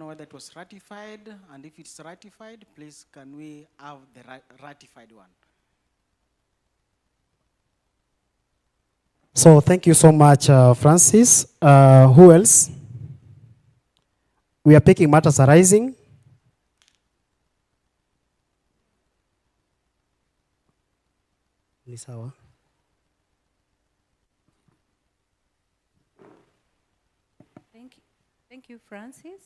whether it was ratified, and if it's ratified, please can we have the ratified one? So thank you so much, Francis. Who else? We are picking matters arising. Nisawa. Thank you, Francis.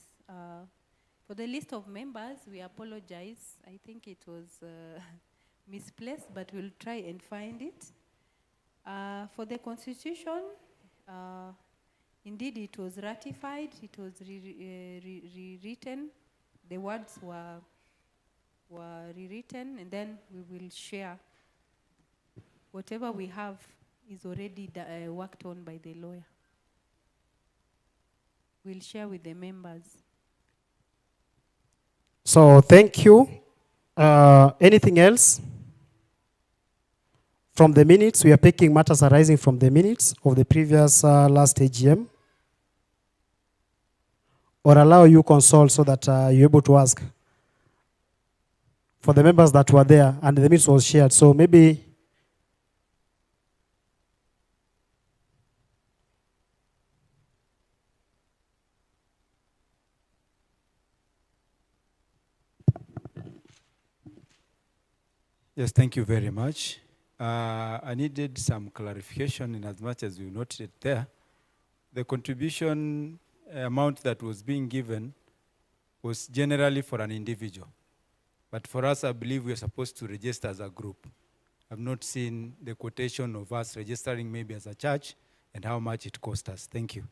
For the list of members, we apologize. I think it was misplaced, but we'll try and find it. For the Constitution, indeed it was ratified, it was rewritten. The words were rewritten, and then we will share. Whatever we have is already worked on by the lawyer. We'll share with the members. So thank you. Anything else? From the minutes, we are picking matters arising from the minutes of the previous last AGM. Or allow you consult so that you're able to ask. For the members that were there and the minutes was shared. So maybe yes, thank you very much. I needed some clarification in as much as you noted there. The contribution amount that was being given was generally for an individual. But for us, I believe we are supposed to register as a group. I've not seen the quotation of us registering maybe as a church and how much it cost us. Thank you.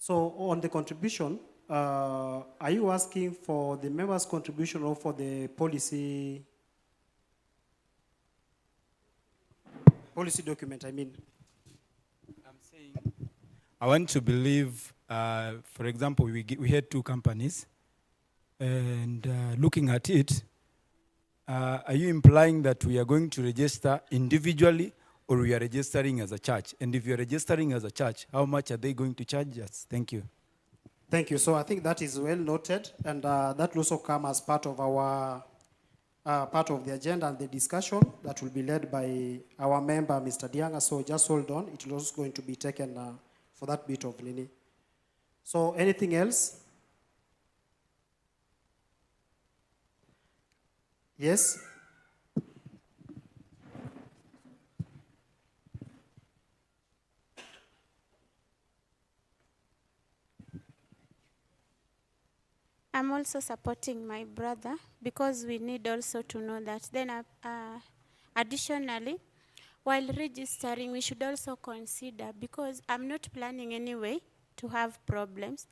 so on the contribution, are you asking for the members' contribution or for the policy document, I mean? I'm saying, I want to believe, for example, we had two companies, and looking at it, are you implying that we are going to register individually or we are registering as a church? And if you are registering as a church, how much are they going to charge us? Thank you. Thank you. So I think that is well noted, and that will also come as part of our part of the agenda and the discussion that will be led by our member, Mr. Dianga. So just hold on. It will also going to be taken for that bit of Nini. So anything else? Yes? I'm also supporting my brother because we need also to know that. Then additionally, while registering, we should also consider, because I'm not planning anyway to have problems,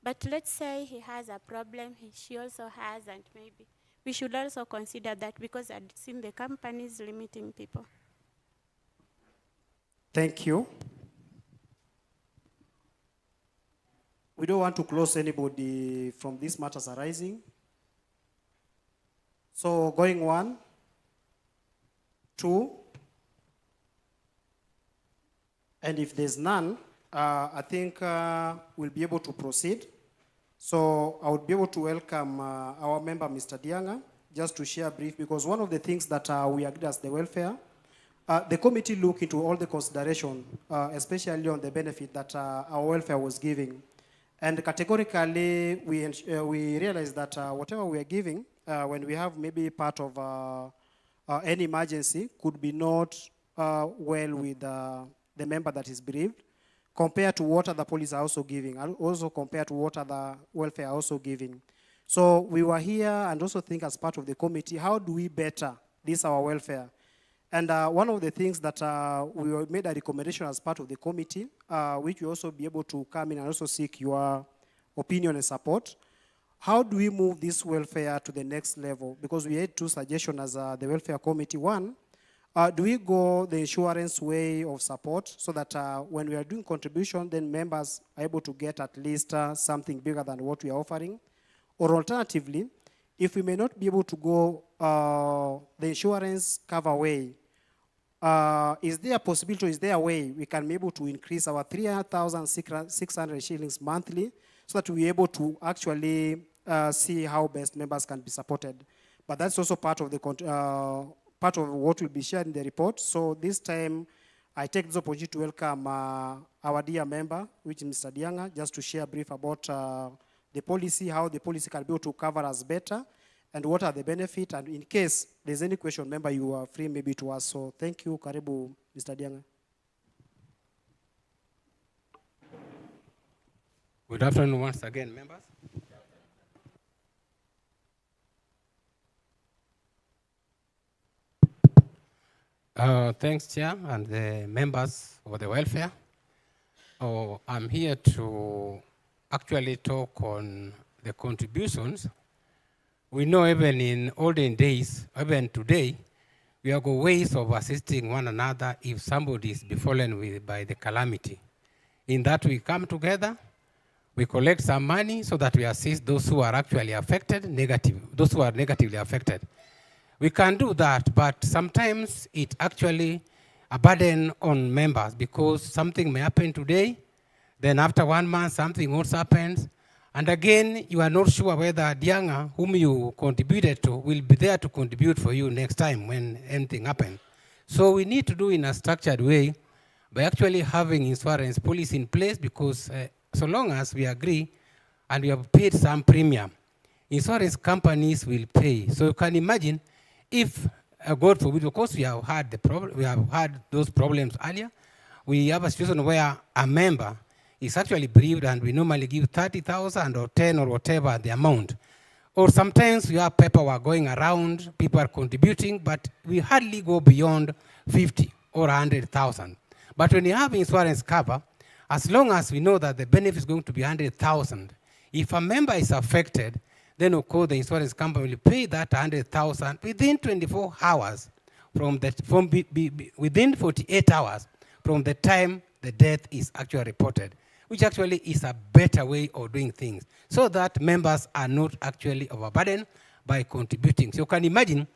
but let's say he has a problem, she also has, and maybe we should also consider that, because I've seen the companies limiting people. Thank you. We don't want to close anybody from these matters arising. So going 1, 2, and if there's none, I think we'll be able to proceed. So I would be able to welcome our member, Mr. Dianga, just to share brief, because one of the things that we agreed as the welfare, the committee looked into all the consideration, especially on the benefit that our welfare was giving. And categorically, we realized that whatever we are giving, when we have maybe part of any emergency, could be not well with the member that is bereaved, compared to what other police are also giving, and also compared to what other welfare are also giving. So we were here and also think as part of the committee, how do we better this our welfare? And one of the things that we made a recommendation as part of the committee, which we also be able to come in and also seek your opinion and support. How do we move this welfare to the next level? Because we had 2 suggestions as the welfare committee. One, do we go the insurance way of support so that when we are doing contribution, then members are able to get at least something bigger than what we are offering? Or alternatively, if we may not be able to go the insurance cover way, is there a possibility, or is there a way we can be able to increase our 3,600 shillings monthly so that we're able to actually see how best members can be supported? But that's also part of the part of what will be shared in the report. So this time, I take this opportunity to welcome our dear member, which is Mr. Dianga, just to share a brief about the policy, how the policy can be able to cover us better, and what are the benefits. And in case there's any question, member, you are free maybe to ask. So thank you, Karibu, Mr. Dianga. Good afternoon once again, members. Thanks, Chair, and the members of the welfare. I'm here to actually talk on the contributions. We know even in olden days, even today, we have got ways of assisting one another if somebody is befallen by the calamity. In that we come together, we collect some money so that we assist those who are actually affected, those who are negatively affected. We can do that, but sometimes it actually a burden on members because something may happen today, then after 1 month something else happens, and again you are not sure whether Dianga, whom you contributed to, will be there to contribute for you next time when anything happens. So we need to do in a structured way by actually having insurance policy in place, because so long as we agree and we have paid some premium, insurance companies will pay. So you can imagine if, God forbid, of course we have had those problems earlier. We have a situation where a member is actually bereaved and we normally give 30,000 or 10 or whatever the amount. Or sometimes we have paperwork going around, people are contributing, but we hardly go beyond 50 or 100,000. But when you have insurance cover, as long as we know that the benefit is going to be 100,000, if a member is affected, then of course the insurance company will pay that 100,000 within 24 hours within 48 hours from the time the death is actually reported, which actually is a better way of doing things, so that members are not actually overburdened by contributing. So you can imagine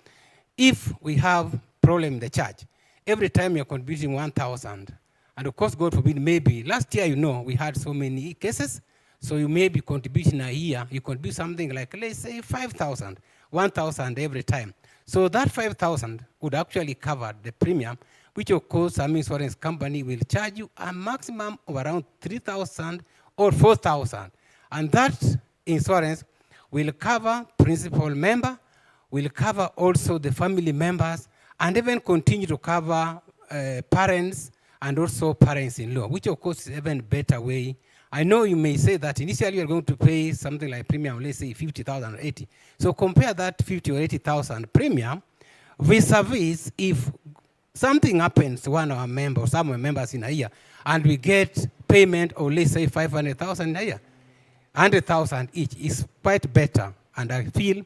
if we have problem in the church, every time you're contributing 1,000, and of course, God forbid, maybe last year, we had so many cases, so you may be contributing a year, you contribute something like, let's say 5,000, 1,000 every time. So that 5,000 would actually cover the premium, which of course some insurance company will charge you a maximum of around 3,000 or 4,000. And that insurance will cover principal member, will cover also the family members, and even continue to cover parents and also parents-in-law, which of course is even better way. I know you may say that initially you're going to pay something like premium, let's say 50,000 or 80. So compare that 50 or 80,000 premium vis-a-vis if something happens to one of our members, some of our members in a year, and we get payment of, let's say, 500,000 a year. 100,000 each is quite better. And I feel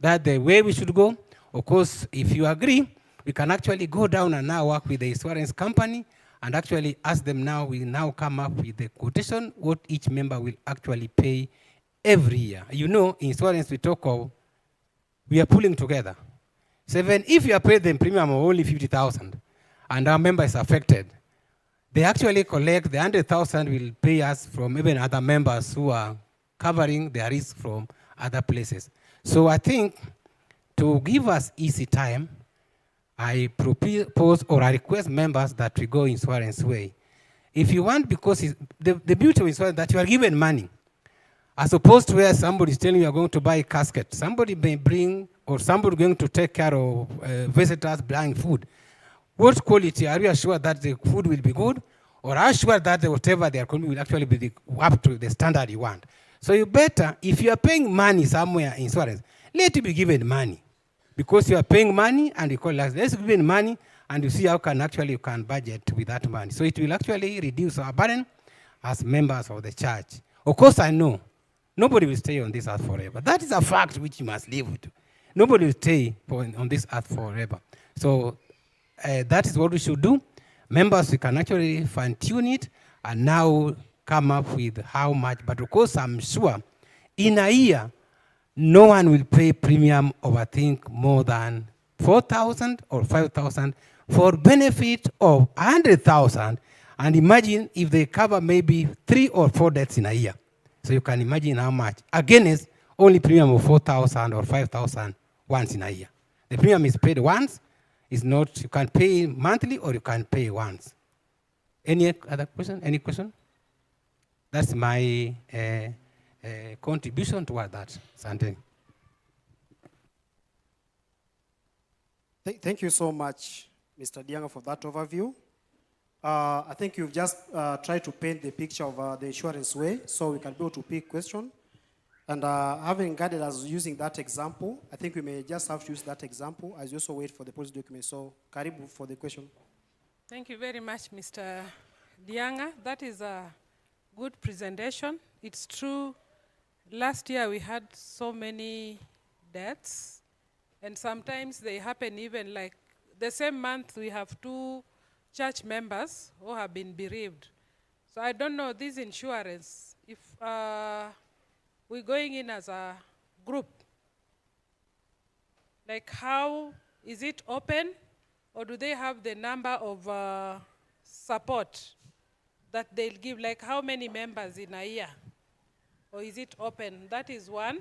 that the way we should go, of course, if you agree, we can actually go down and now work with the insurance company and actually ask them now, we now come up with the quotation, what each member will actually pay every year. Insurance we talk of, we are pulling together. So even if you are paying the premium of only 50,000 and our member is affected, they actually collect the 100,000 will pay us from even other members who are covering their risk from other places. So I think to give us easy time, I propose or I request members that we go insurance way. If you want, because the beauty of insurance that you are given money, as opposed to where somebody is telling you are going to buy a casket. Somebody may bring, or somebody going to take care of visitors buying food. What quality? Are you assured that the food will be good? Or are you sure that whatever they are going to will actually be up to the standard you want? So you better, if you are paying money somewhere in insurance, let you be given money. Because you are paying money and you call us, let's give you money and you see how you can budget with that money. So it will actually reduce our burden as members of the church. Of course, I know nobody will stay on this earth forever. That is a fact which you must live with. Nobody will stay on this earth forever. So that is what we should do. Members, we can actually fine-tune it and now come up with how much. But of course, I'm sure in a year, no one will pay premium of, I think, more than 4,000 or 5,000 for benefit of 100,000. And imagine if they cover maybe 3 or 4 deaths in a year. So you can imagine how much. Against only premium of 4,000 or 5,000 once in a year. The premium is paid once. It's not, you can pay monthly or you can pay once. Any other question? Any question? That's my contribution toward that. Sante. Thank you so much, Mr. Dianga, for that overview. I think you've just tried to paint the picture of the insurance way, so we can be able to pick question. And having guided us using that example, I think we may just have to use that example as we also wait for the policy document. So, Karibu for the question. Thank you very much, Mr. Dianga. That is a good presentation. It's true, last year we had so many deaths, and sometimes they happen even like the same month we have 2 church members who have been bereaved. So I don't know, this insurance, if we're going in as a group, like how is it open, or do they have the number of support that they'll give, like how many members in a year? Or is it open? That is one.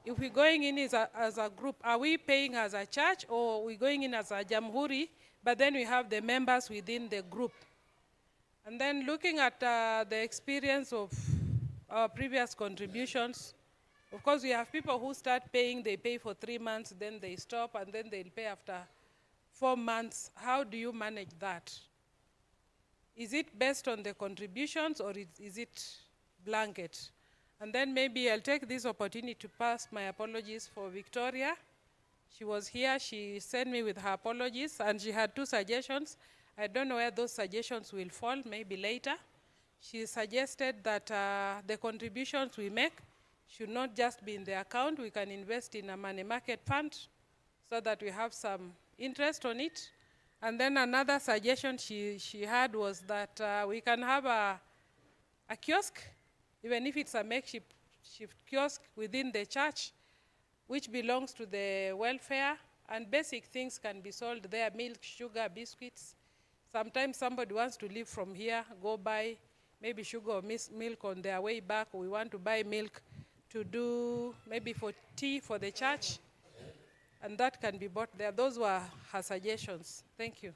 If we're going in as a group, are we paying as a church, or we're going in as a Jamhuri, but then we have the members within the group? And then looking at the experience of our previous contributions, of course we have people who start paying, they pay for 3 months, then they stop, and then they'll pay after 4 months. How do you manage that? Is it based on the contributions, or is it blanket? And then maybe I'll take this opportunity to pass my apologies for Victoria. She was here, she sent me with her apologies, and she had 2 suggestions. I don't know where those suggestions will fall, maybe later. She suggested that the contributions we make should not just be in the account. We can invest in a money market fund so that we have some interest on it. And then another suggestion she had was that we can have a kiosk, even if it's a makeshift kiosk within the church, which belongs to the welfare, and basic things can be sold there, milk, sugar, biscuits. Sometimes somebody wants to leave from here, go buy maybe sugar or milk on their way back, or we want to buy milk to do maybe for tea for the church, and that can be bought there. Those were her suggestions. Thank you.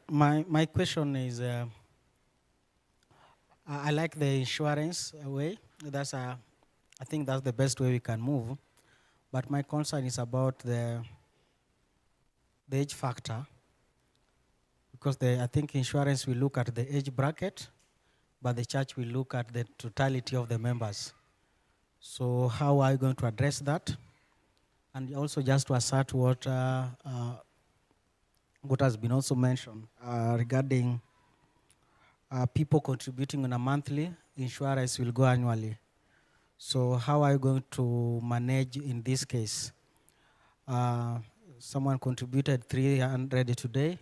My question is, I like the insurance way. I think that's the best way we can move. But my concern is about the age factor, because I think insurance will look at the age bracket, but the church will look at the totality of the members. So how are you going to address that? And also just to assert what has been also mentioned regarding people contributing on a monthly, insurance will go annually. So how are you going to manage in this case? Someone contributed 300 today,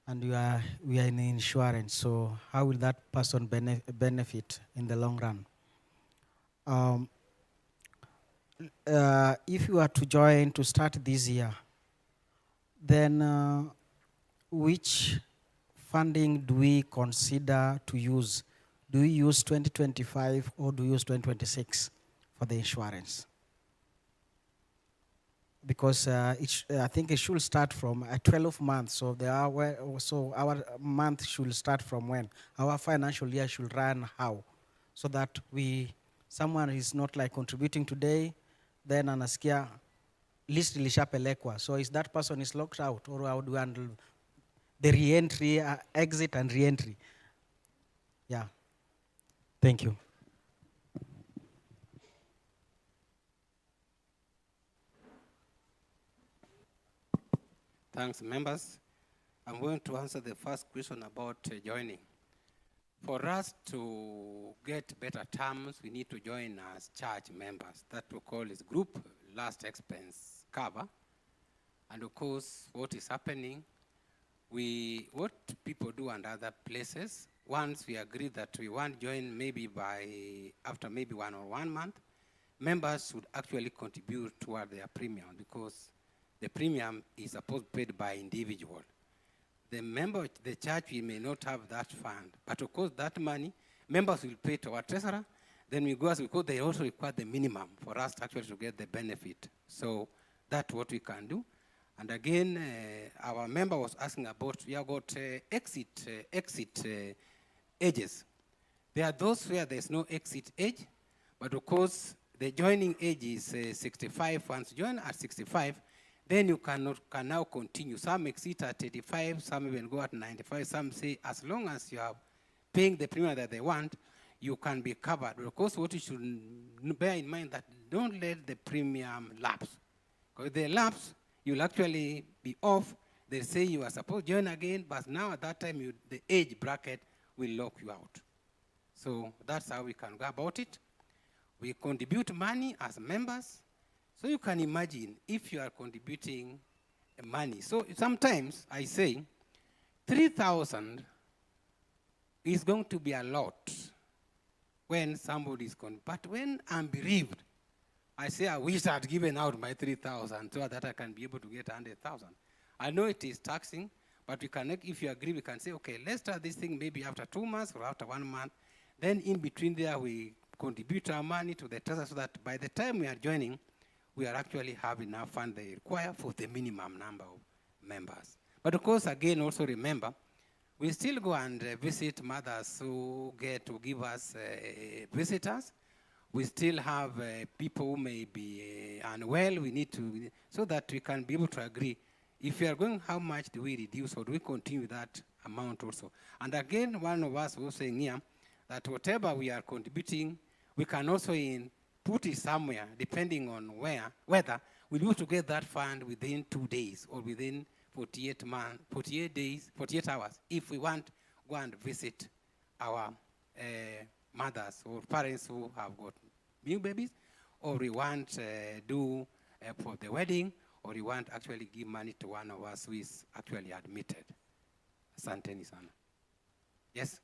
and we are in insurance. So how will that person benefit in the long run? If you are to join to start this year, then which funding do we consider to use? Do we use 2025 or do we use 2026 for the insurance? Because I think it should start from 12 months. So our month should start from when? Our financial year should run how? So that someone is not like contributing today, then anasikia list lishapelekwa. So is that person is locked out, or how do we handle the re-entry, exit and re-entry? Yeah. Thank you. Thanks, members. I'm going to answer the first question about joining. For us to get better terms, we need to join as church members. That we call is group last expense cover. And of course, what is happening, what people do and other places, once we agree that we want to join maybe after maybe 1 or 1 month, members should actually contribute toward their premium because the premium is supposed paid by individual. The member of the church, we may not have that fund, but of course that money, members will pay to our treasurer, then we go as because they also require the minimum for us actually to get the benefit. So that's what we can do. And again, our member was asking about, we have got exit ages. There are those where there's no exit age, but of course, the joining age is 65. Once you join at 65, then you can now continue. Some exit at 85, some even go at 95. Some say as long as you are paying the premium that they want, you can be covered. But of course, what you should bear in mind that don't let the premium lapse. Because if they lapse, you'll actually be off. They say you are supposed to join again, but now at that time, the age bracket will lock you out. So that's how we can go about it. We contribute money as members. So you can imagine if you are contributing money. So sometimes I say 3,000 is going to be a lot when somebody is but when I'm bereaved, I say I wish I had given out my 3,000 so that I can be able to get 100,000. I know it is taxing, but we can, if you agree, we can say, okay, let's start this thing maybe after 2 months or after 1 month. Then in between there, we contribute our money to the treasury so that by the time we are joining, we are actually have enough fund they require for the minimum number of members. But of course, again, also remember, we still go and visit mothers who get to give us visitors. We still have people who may be unwell. We need to, so that we can be able to agree. If we are going, how much do we reduce or do we continue that amount also? And again, one of us was saying here that whatever we are contributing, we can also put it somewhere, depending on whether we'll be able to get that fund within 2 days or within 48 hours, if we want to go and visit our mothers or parents who have got new babies, or we want do for the wedding, or we want actually give money to one of us who is actually admitted. Asanteni sana. Yes?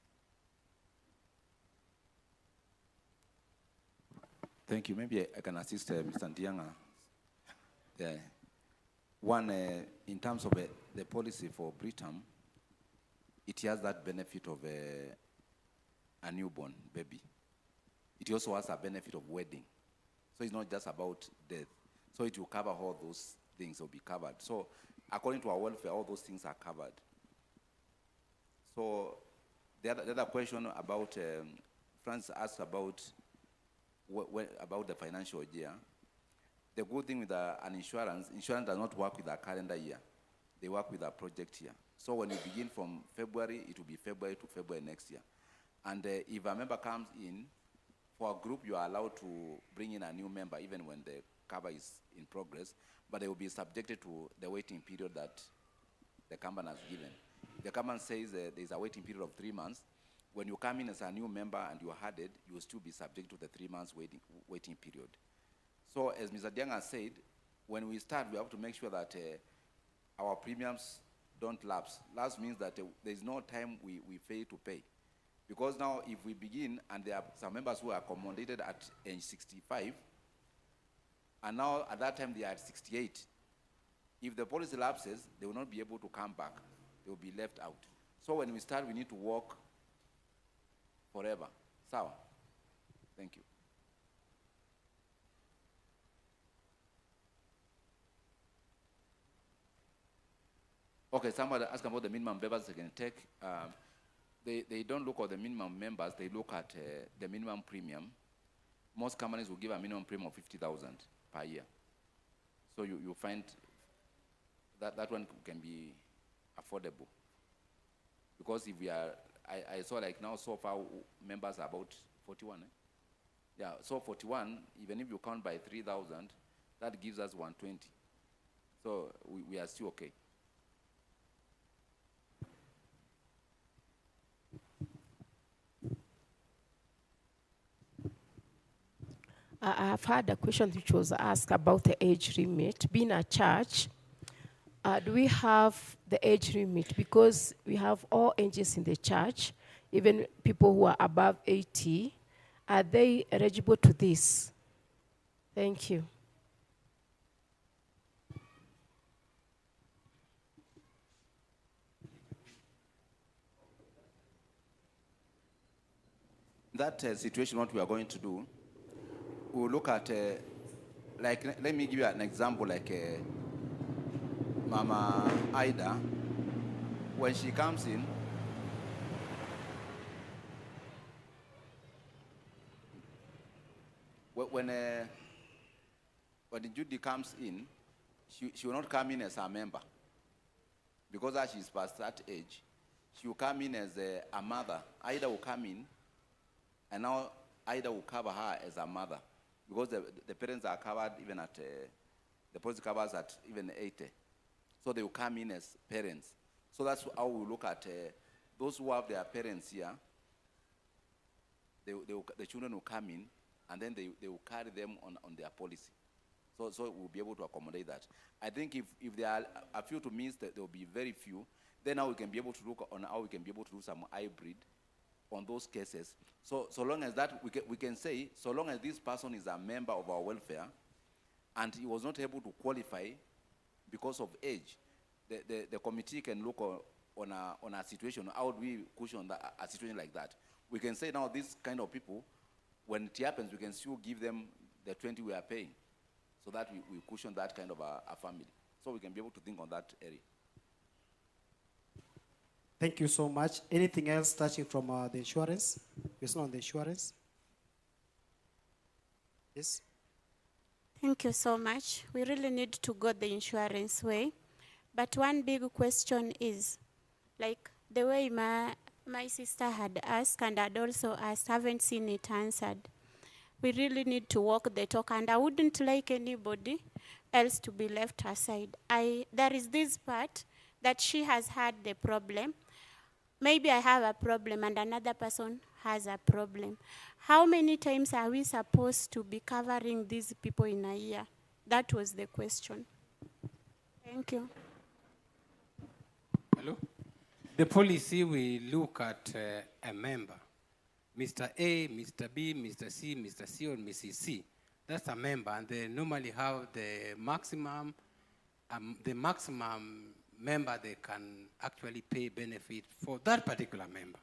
Thank you. Maybe I can assist Mr. Ndianga. One, in terms of the policy for preterm, it has that benefit of a newborn baby. It also has a benefit of wedding. So it's not just about death. So it will cover all those things, will be covered. So according to our welfare, all those things are covered. So the other question about, Francis asked about the financial year. The good thing with an insurance does not work with a calendar year. They work with a project year. So when you begin from February, it will be February to February next year. And if a member comes in, for a group, you are allowed to bring in a new member even when the cover is in progress, but they will be subjected to the waiting period that the company has given. The company says there is a waiting period of 3 months. When you come in as a new member and you are added, you will still be subject to the 3 months waiting period. So as Mr. Dianga said, when we start, we have to make sure that our premiums don't lapse. Lapse means that there is no time we fail to pay. Because now if we begin, and there are some members who are accommodated at age 65, and now at that time they are at 68, if the policy lapses, they will not be able to come back. They will be left out. So when we start, we need to work forever. Sawa. Thank you. Okay, somebody asked about the minimum members they can take. They don't look at the minimum members, they look at the minimum premium. Most companies will give a minimum premium of 50,000 per year. So you find that one can be affordable. Because if we are, I saw like now so far members are about 41. Yeah, so 41, even if you count by 3,000, that gives us 120. So we are still okay. I've had a question which was asked about the age limit. Being a church, Do we have the age limit? Because we have all ages in the church, even people who are above 80. Are they eligible to this? Thank you. That situation, what we are going to do, we'll look at, like, let me give you an example, like Mama Ida, when she comes in, when Judy comes in, she will not come in as a member, because as she's past that age, she will come in as a mother. Ida will come in, and now Ida will cover her as a mother, because the parents are covered even at, the policy covers at even 80. So they will come in as parents. So that's how we look at those who have their parents here. The children will come in, and then they will carry them on their policy. So we'll be able to accommodate that. I think if there are a few to miss, there will be very few. Then now we can be able to look on how we can be able to do some hybrid on those cases. So long as that, we can say, so long as this person is a member of our welfare, and he was not able to qualify because of age, the committee can look on a situation. How would we cushion a situation like that? We can say now these kind of people, when it happens, we can still give them the 20 we are paying, so that we cushion that kind of a family. So we can be able to think on that area. Thank you so much. Anything else touching from the insurance? It's not on the insurance. Yes. Thank you so much. We really need to go the insurance way. But one big question is, like the way my sister had asked and had also asked, haven't seen it answered. We really need to walk the talk, and I wouldn't like anybody else to be left aside. There is this part that she has had the problem. Maybe I have a problem and another person has a problem. How many times are we supposed to be covering these people in a year? That was the question. Thank you. Hello? The policy will look at a member. Mr. A, Mr. B, Mr. C, Mr. C, or Mrs. C. That's a member, and they normally have the maximum member they can actually pay benefit for that particular member,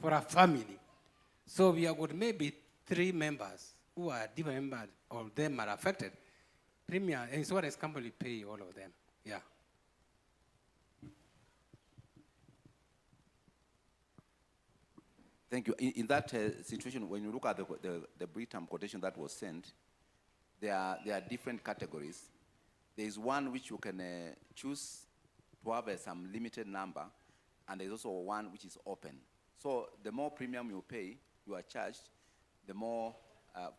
for a family. So we have got maybe 3 members who are different members, all of them are affected. Premier insurance company pay all of them, yeah. Thank you. In that situation, when you look at the Britam quotation that was sent, there are different categories. There is one which you can choose to have some limited number, and there's also one which is open. So the more premium you pay, you are charged, the more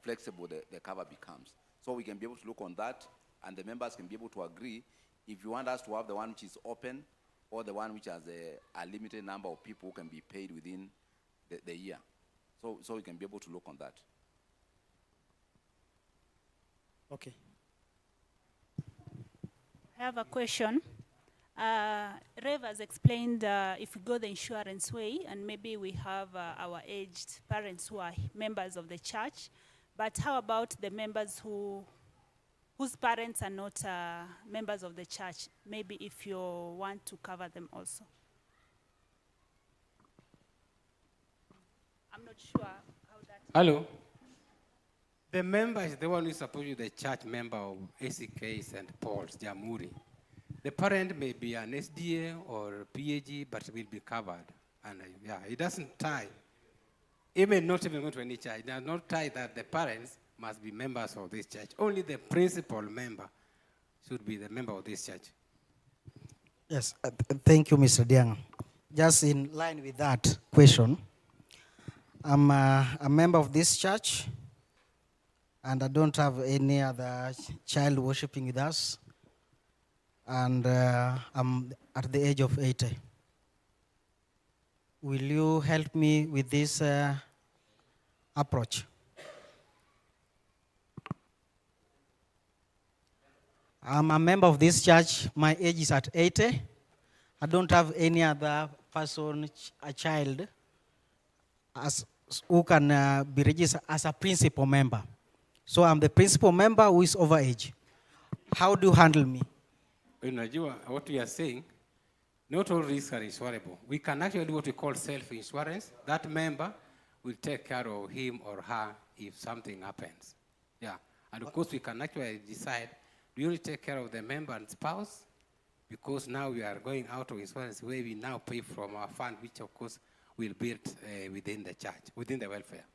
flexible the cover becomes. So we can be able to look on that, and the members can be able to agree if you want us to have the one which is open or the one which has a limited number of people who can be paid within the year. So we can be able to look on that. Okay. I have a question. Rev has explained if we go the insurance way, and maybe we have our aged parents who are members of the church, but how about the members whose parents are not members of the church? Maybe if you want to cover them also. I'm not sure how that. Hello? The member is the one who is supposed to be the church member of ACK St. Paul's, Jamhuri. The parent may be an SDA or PAG, but will be covered. And yeah, it doesn't tie. Even not even going to any church, it does not tie that the parents must be members of this church. Only the principal member should be the member of this church. Yes, thank you, Mr. Diang. Just in line with that question, I'm a member of this church, and I don't have any other child worshiping with us, and I'm at the age of 80. Will you help me with this approach? I'm a member of this church. My age is at 80. I don't have any other person, a child, as who can be registered as a principal member. So I'm the principal member who is over age. How do you handle me? Unajua, what we are saying, not all risks are insurable. We can actually do what we call self-insurance. That member will take care of him or her if something happens. Yeah, and of course we can actually decide, do you only take care of the member and spouse? Because now we are going out of insurance where we now pay from our fund, which of course will build within the church, within the welfare.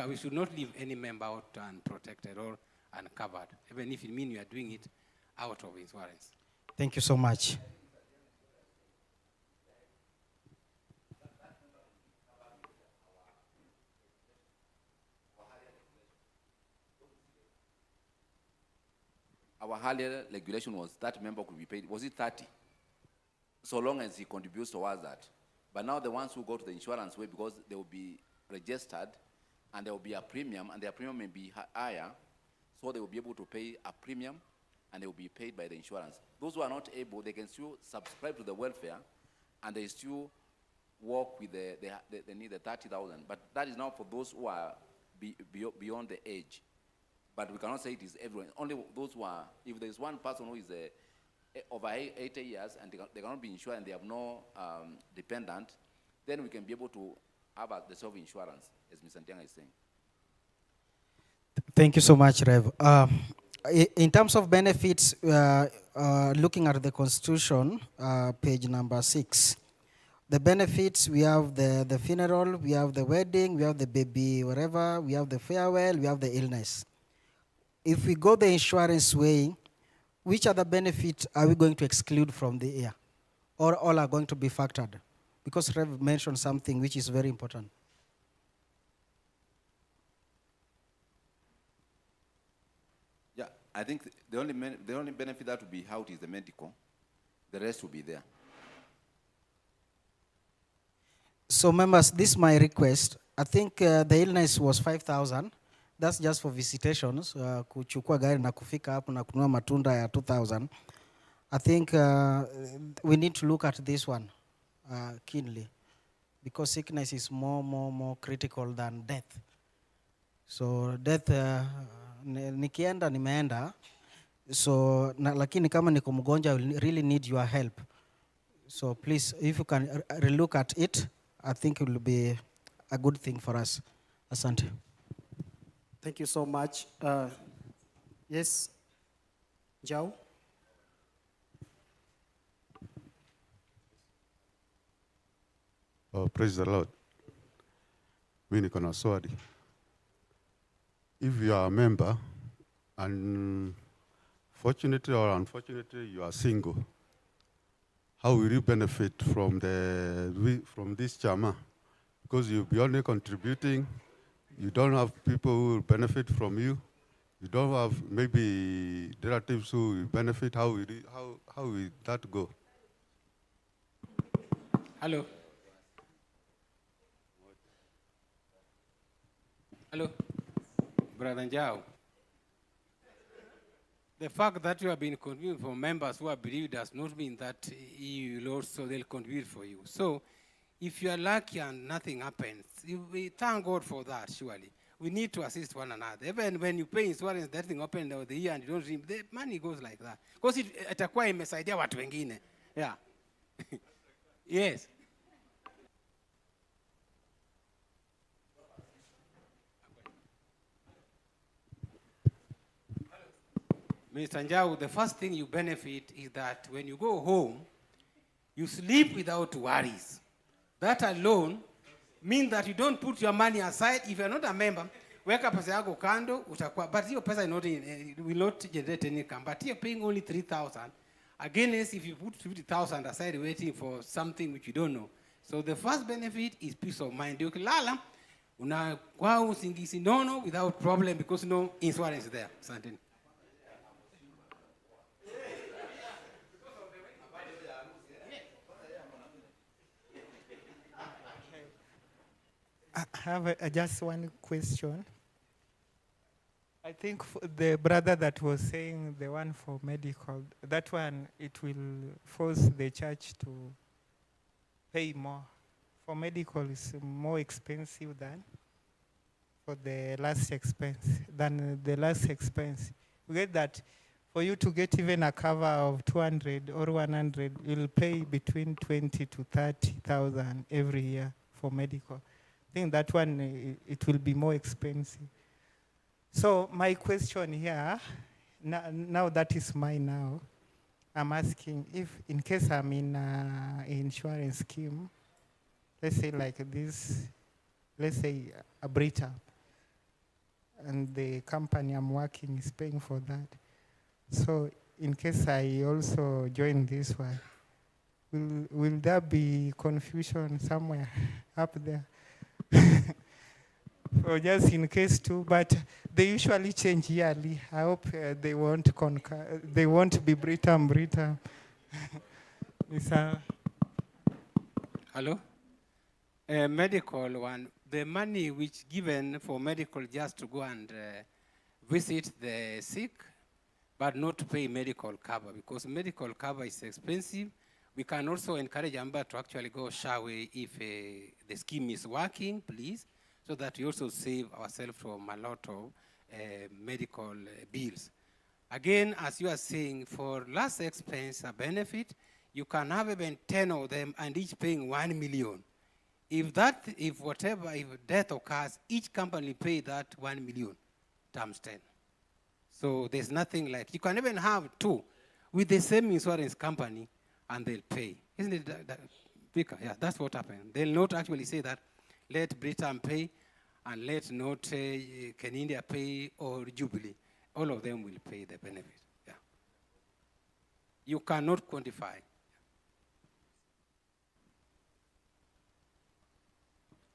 We should not leave any member out unprotected or uncovered, even if it means we are doing it out of insurance. Thank you so much. Our earlier regulation was that member could be paid, was it 30? So long as he contributes towards that. But now the ones who go to the insurance way, because they will be registered and there will be a premium, and their premium may be higher, so they will be able to pay a premium and they will be paid by the insurance. Those who are not able, they can still subscribe to the welfare and they still work with they need the 30,000. But that is now for those who are beyond the age. But we cannot say it is everyone. Only those who are, if there is one person who is over 80 years and they cannot be insured and they have no dependent, then we can be able to have the self-insurance, as Mr. Ntianga is saying. Thank you so much, Rev. In terms of benefits, looking at the Constitution, page number 6, the benefits, we have the funeral, we have the wedding, we have the baby, whatever, we have the farewell, we have the illness. If we go the insurance way, which other benefits are we going to exclude from the year? Or all are going to be factored? Because Rev mentioned something which is very important. Yeah, I think the only benefit that will be out is the medical. The rest will be there. So members, this is my request. I think the illness was 5,000. That's just for visitations, kuchukua gari na kufika hapo na kununua matunda ya 2,000. I think we need to look at this one keenly, because sickness is more critical than death. So death, nikienda nimeenda, so lakini kama niko mgonjwa, I will really need your help. So please, if you can relook at it, I think it will be a good thing for us. Asante. Thank you so much. Yes, Jao. Oh, praise the Lord. Mimi niko na swali. If you are a member and fortunately or unfortunately you are single, how will you benefit from this chama? Because you'll be only contributing. You don't have people who will benefit from you. You don't have maybe relatives who will benefit. How will that go? Hello. Hello, Brother Njau. The fact that you have been contributing for members who are bereaved does not mean that you will also they'll contribute for you. So, if you are lucky and nothing happens, we thank God for that, surely. We need to assist one another. Even when you pay insurance, that thing opened over the year and you don't dream, the money goes like that. Because itakuwa imesaidia watu wengine. Yeah. Yes. Mr. Njau, the first thing you benefit is that when you go home, you sleep without worries. That alone means that you don't put your money aside. If you're not a member, weka pesa yako kando, utakuwa, but your pesa will not generate any income. But you're paying only 3,000. Against if you put 50,000 aside waiting for something which you don't know. So the first benefit is peace of mind. Ukilala, unakuwa usingizi nono without problem because no insurance there. Asante. I have just one question. I think the brother that was saying the one for medical, that one, it will force the church to pay more. For medical, it's more expensive than for the last expense, You get that for you to get even a cover of 200 or 100, you'll pay between 20 to 30,000 every year for medical. I think that one, it will be more expensive. So my question here, now that is mine now, I'm asking if in case I'm in an insurance scheme, let's say like this, let's say a Brita, and the company I'm working is paying for that. So in case I also join this one, will there be confusion somewhere up there? Or just in case too, but they usually change yearly. I hope they won't they won't be Britam. Hello? Medical one, the money which given for medical just to go and visit the sick, but not to pay medical cover, because medical cover is expensive. We can also encourage Amber to actually go Shawe if the scheme is working, please, so that we also save ourselves from a lot of medical bills. Again, as you are saying, for last expense, a benefit, you can have even 10 of them and each paying 1 million. If death occurs, each company pay that 1 million times 10. So there's nothing like, you can even have 2 with the same insurance company and they'll pay. Isn't it that yeah, that's what happened. They'll not actually say that, let Britam pay and let not Kenindia pay or Jubilee. All of them will pay the benefit. Yeah. You cannot quantify.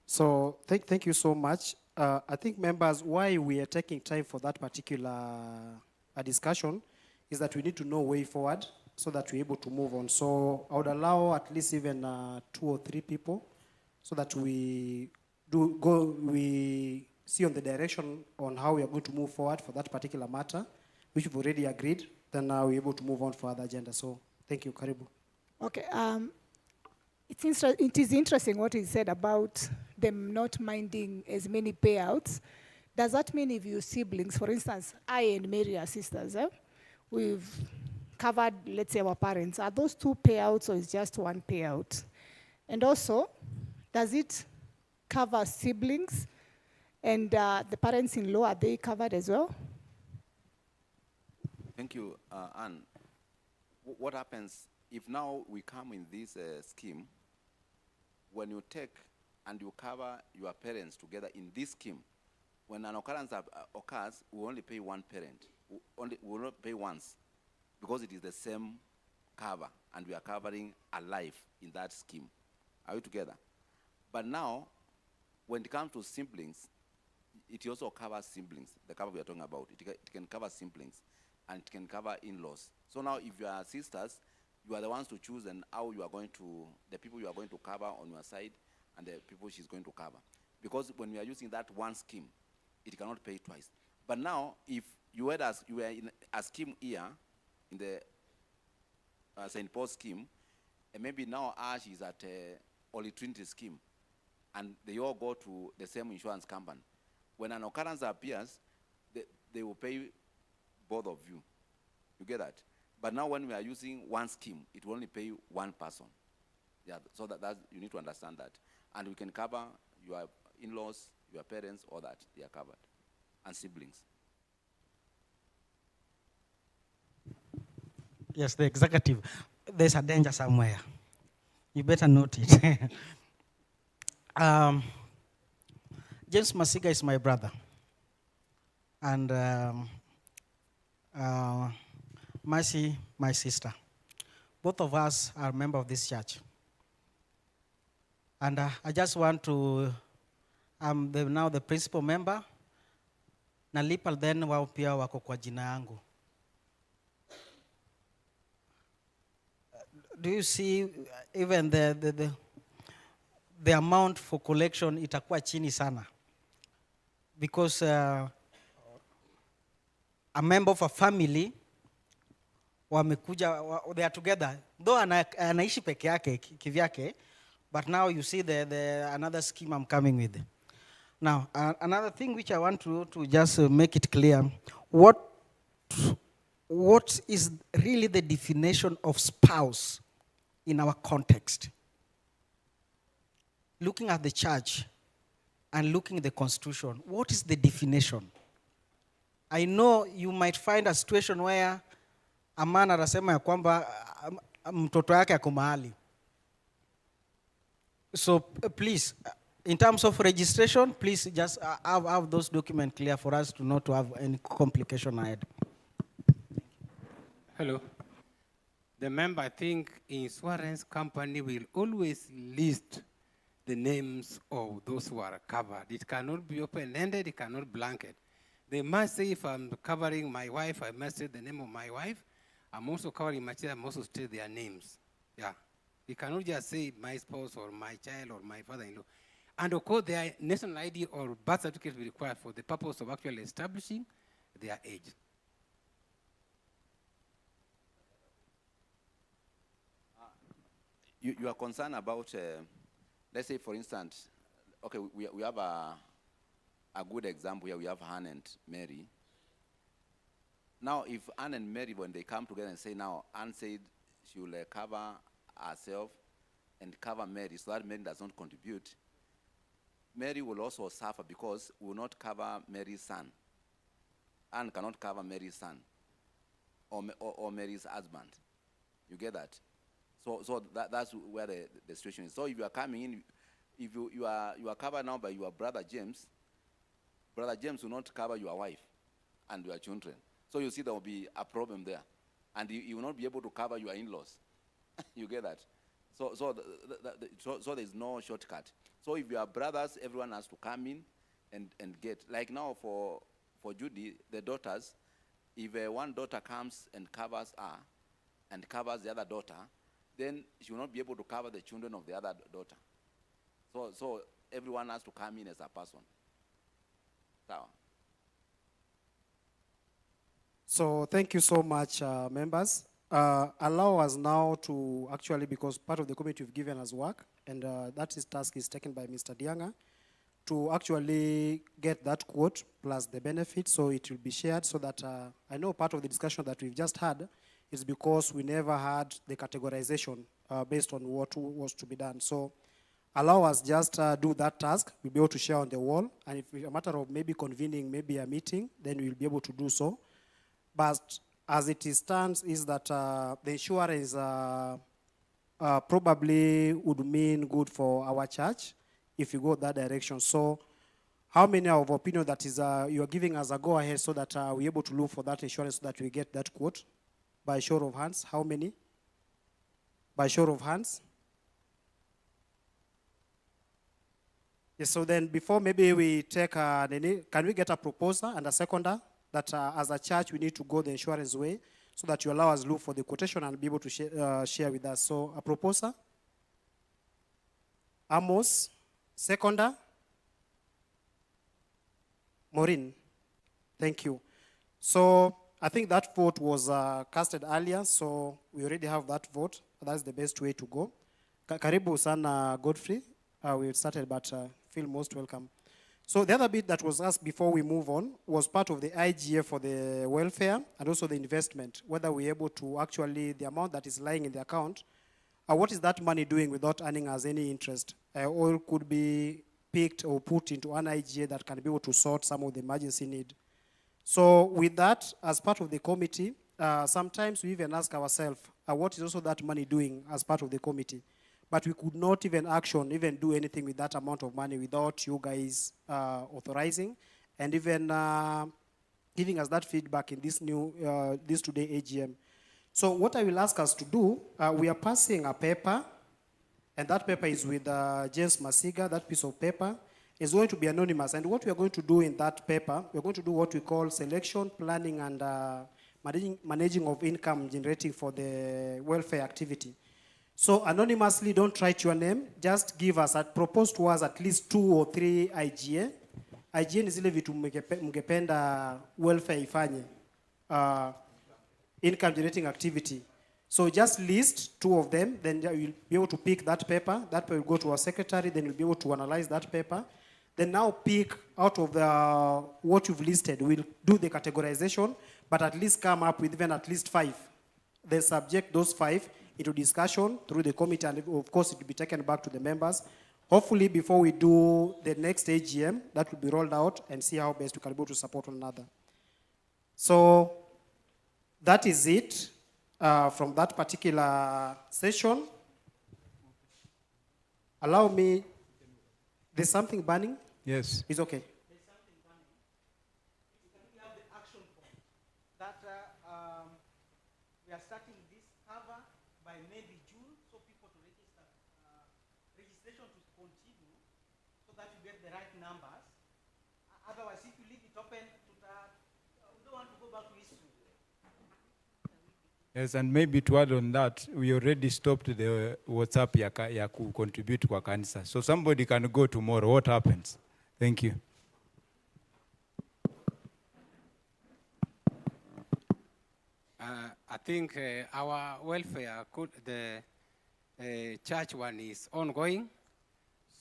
So thank you so much. I think members, why we are taking time for that particular discussion is that we need to know way forward so that we're able to move on. So I would allow at least even 2 or 3 people so that we see on the direction on how we are going to move forward for that particular matter, which we've already agreed. Then now we're able to move on for other agenda. So thank you, Karibu. Okay. It is interesting what he said about them not minding as many payouts. Does that mean if you siblings, for instance, I and Mary are sisters, we've covered, let's say, our parents, are those 2 payouts or is just 1 payout? And also, does it cover siblings and the parents-in-law, are they covered as well? Thank you, Anne. What happens if now we come in this scheme, when you take and you cover your parents together in this scheme, when an occurrence occurs, we only pay one parent. We will not pay once because it is the same cover and we are covering a life in that scheme. Are we together? But now, when it comes to siblings, it also covers siblings, the cover we are talking about. It can cover siblings and it can cover in-laws. So now if you are sisters, you are the ones to choose and how you are going to, the people you are going to cover on your side and the people she's going to cover. Because when we are using that one scheme, it cannot pay twice. But now, if you were in a scheme here, in the St. Paul scheme, and maybe now Ash is at Holy Trinity scheme, and they all go to the same insurance company. When an occurrence appears, they will pay both of you. You get that? But now when we are using one scheme, it will only pay one person. Yeah, so that you need to understand that. And we can cover your in-laws, your parents, all that, they are covered, and siblings. Yes, the executive. There's a danger somewhere. You better note it. James Masiga is my brother. And Mercy, my sister. Both of us are members of this church. And I just want to, I'm now the principal member. Nalipa then wao pia wako kwa jina yangu. Do you see even the amount for collection itakuwa chini sana? Because a member of a family wamekuja, they are together, though anaishi peke yake kivyake, but now you see the another scheme I'm coming with. Now, another thing which I want to just make it clear, what is really the definition of spouse in our context? Looking at the church and looking at the constitution, what is the definition? I know you might find a situation where a man anasema ya kwamba mtoto yake ako mahali. So please, in terms of registration, please just have those documents clear for us to not to have any complication ahead. Hello. The member, I think, insurance company will always list the names of those who are covered. It cannot be open-ended, it cannot blanket. They must say, if I'm covering my wife, I must say the name of my wife. I'm also covering my child, I must also state their names. Yeah. You cannot just say my spouse or my child or my father-in-law. And of course, their national ID or birth certificate will be required for the purpose of actually establishing their age. You are concerned about, let's say, for instance, okay, we have a good example here. We have Anne and Mary. Now, if Anne and Mary, when they come together and say, now, Anne said she will cover herself and cover Mary, so that Mary does not contribute, Mary will also suffer because we will not cover Mary's son. Anne cannot cover Mary's son or Mary's husband. You get that? So that's where the situation is. So if you are coming in, if you are covered now by your brother James will not cover your wife and your children. So you see there will be a problem there. And you will not be able to cover your in-laws. You get that? So there is no shortcut. So if you are brothers, everyone has to come in and get. Like now for Judy, the daughters, if one daughter comes and covers her and covers the other daughter, then she will not be able to cover the children of the other daughter. So everyone has to come in as a person. So thank you so much, members. Allow us now to actually, because part of the committee you've given us work, and that task is taken by Mr. Dianga, to actually get that quote plus the benefit, so it will be shared, so that I know part of the discussion that we've just had is because we never had the categorization based on what was to be done. So allow us just do that task. We'll be able to share on the wall, and if it's a matter of maybe convening maybe a meeting, then we'll be able to do so. But as it stands is that the insurance probably would mean good for our church if you go that direction. So how many are of opinion that is you are giving us a go-ahead so that we're able to look for that insurance so that we get that quote? By show of hands, how many? By show of hands? Yes, so then before maybe we take, can we get a proposer and a seconder that as a church we need to go the insurance way so that you allow us to look for the quotation and be able to share with us. So a proposer? Amos? Seconder? Maureen? Thank you. So I think that vote was casted earlier, so we already have that vote. That's the best way to go. Karibu sana Godfrey. We started, but feel most welcome. So the other bit that was asked before we move on was part of the IGA for the welfare and also the investment, whether we're able to actually, the amount that is lying in the account, what is that money doing without earning us any interest? Or could be picked or put into an IGA that can be able to sort some of the emergency need. So with that, as part of the committee, sometimes we even ask ourselves, what is also that money doing as part of the committee? But we could not even do anything with that amount of money without you guys authorizing and even giving us that feedback in this this today AGM. So what I will ask us to do, we are passing a paper, and that paper is with James Masiga. That piece of paper is going to be anonymous. And what we are going to do in that paper, we're going to do what we call selection, planning, and managing of income generating for the welfare activity. So anonymously, don't write your name. Just give us, propose to us at least 2 or 3 IGA. IGA ni zile vitu mngependa welfare ifanye. income generating activity. So just list 2 of them, then you'll be able to pick that paper. That paper will go to our secretary, then you'll be able to analyze that paper. Then now pick out of the what you've listed. We'll do the categorization, but at least come up with even at least 5. Then subject those 5 into discussion through the committee, and of course it will be taken back to the members. Hopefully before we do the next AGM, that will be rolled out and see how best we can be able to support one another. So that is it from that particular session. Allow me, there's something burning? Yes. It's okay. There's something burning. We have the action point that we are starting this cover by maybe June, so people to register, registration to continue, so that you get the right numbers. Otherwise, if you leave it open, we don't want to go back to history. Yes, and maybe to add on that, we already stopped the WhatsApp ya contribute kwa kanisa. So somebody can go tomorrow. What happens? Thank you. I think our welfare, the church one is ongoing.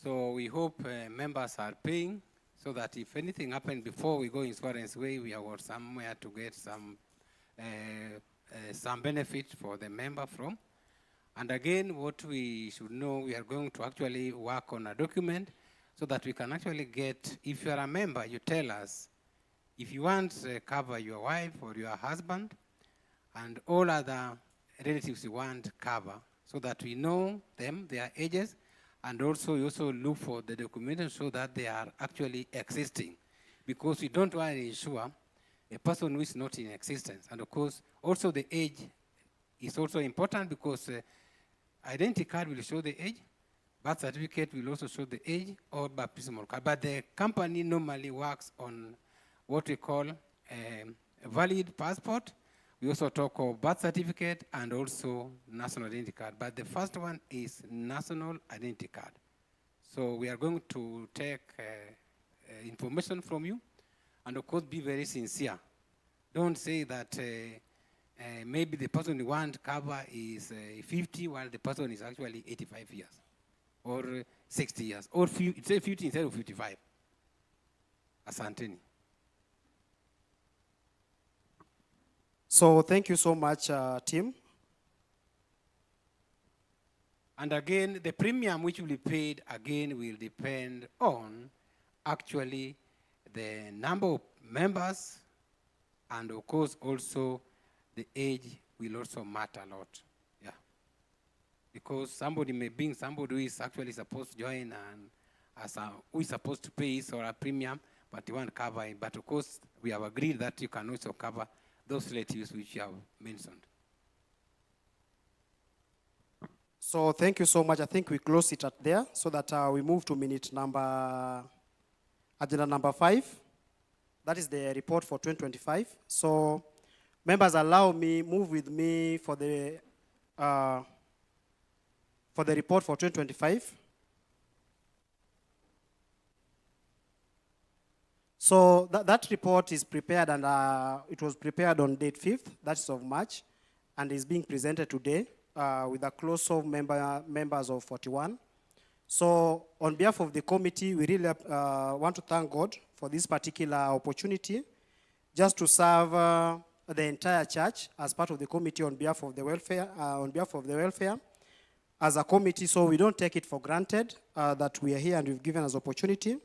So we hope members are paying so that if anything happens before we go insurance way, we have somewhere to get some benefit for the member from. And again, what we should know, we are going to actually work on a document so that we can actually get, if you are a member, you tell us, if you want to cover your wife or your husband and all other relatives you want cover, so that we know them, their ages, and also you also look for the documentation so that they are actually existing. Because we don't want to ensure a person who is not in existence. And of course, also the age is also important because identity card will show the age, birth certificate will also show the age, or baptismal card. But the company normally works on what we call a valid passport. We also talk of birth certificate and also national identity card. But the first one is national identity card. So we are going to take information from you, and of course be very sincere. Don't say that maybe the person you want cover is 50 while the person is actually 85 years or 60 years, or say 50 instead of 55. Asanteni. So thank you so much, team. And again, the premium which will be paid again will depend on actually the number of members, and of course also the age will also matter a lot. Yeah. Because somebody may be somebody who is actually supposed to join and who is supposed to pay his or a premium, but you want to cover it. But of course, we have agreed that you can also cover those relatives which you have mentioned. So thank you so much. I think we close it at there so that we move to agenda number 5. That is the report for 2025. So members, move with me for the report for 2025. So that report is prepared, and it was prepared on date 5th, that's of March, and is being presented today with a close of members of 41. So on behalf of the committee, we really want to thank God for this particular opportunity, just to serve the entire church as part of the committee on behalf of the welfare, as a committee. So we don't take it for granted that we are here and we've given us opportunity.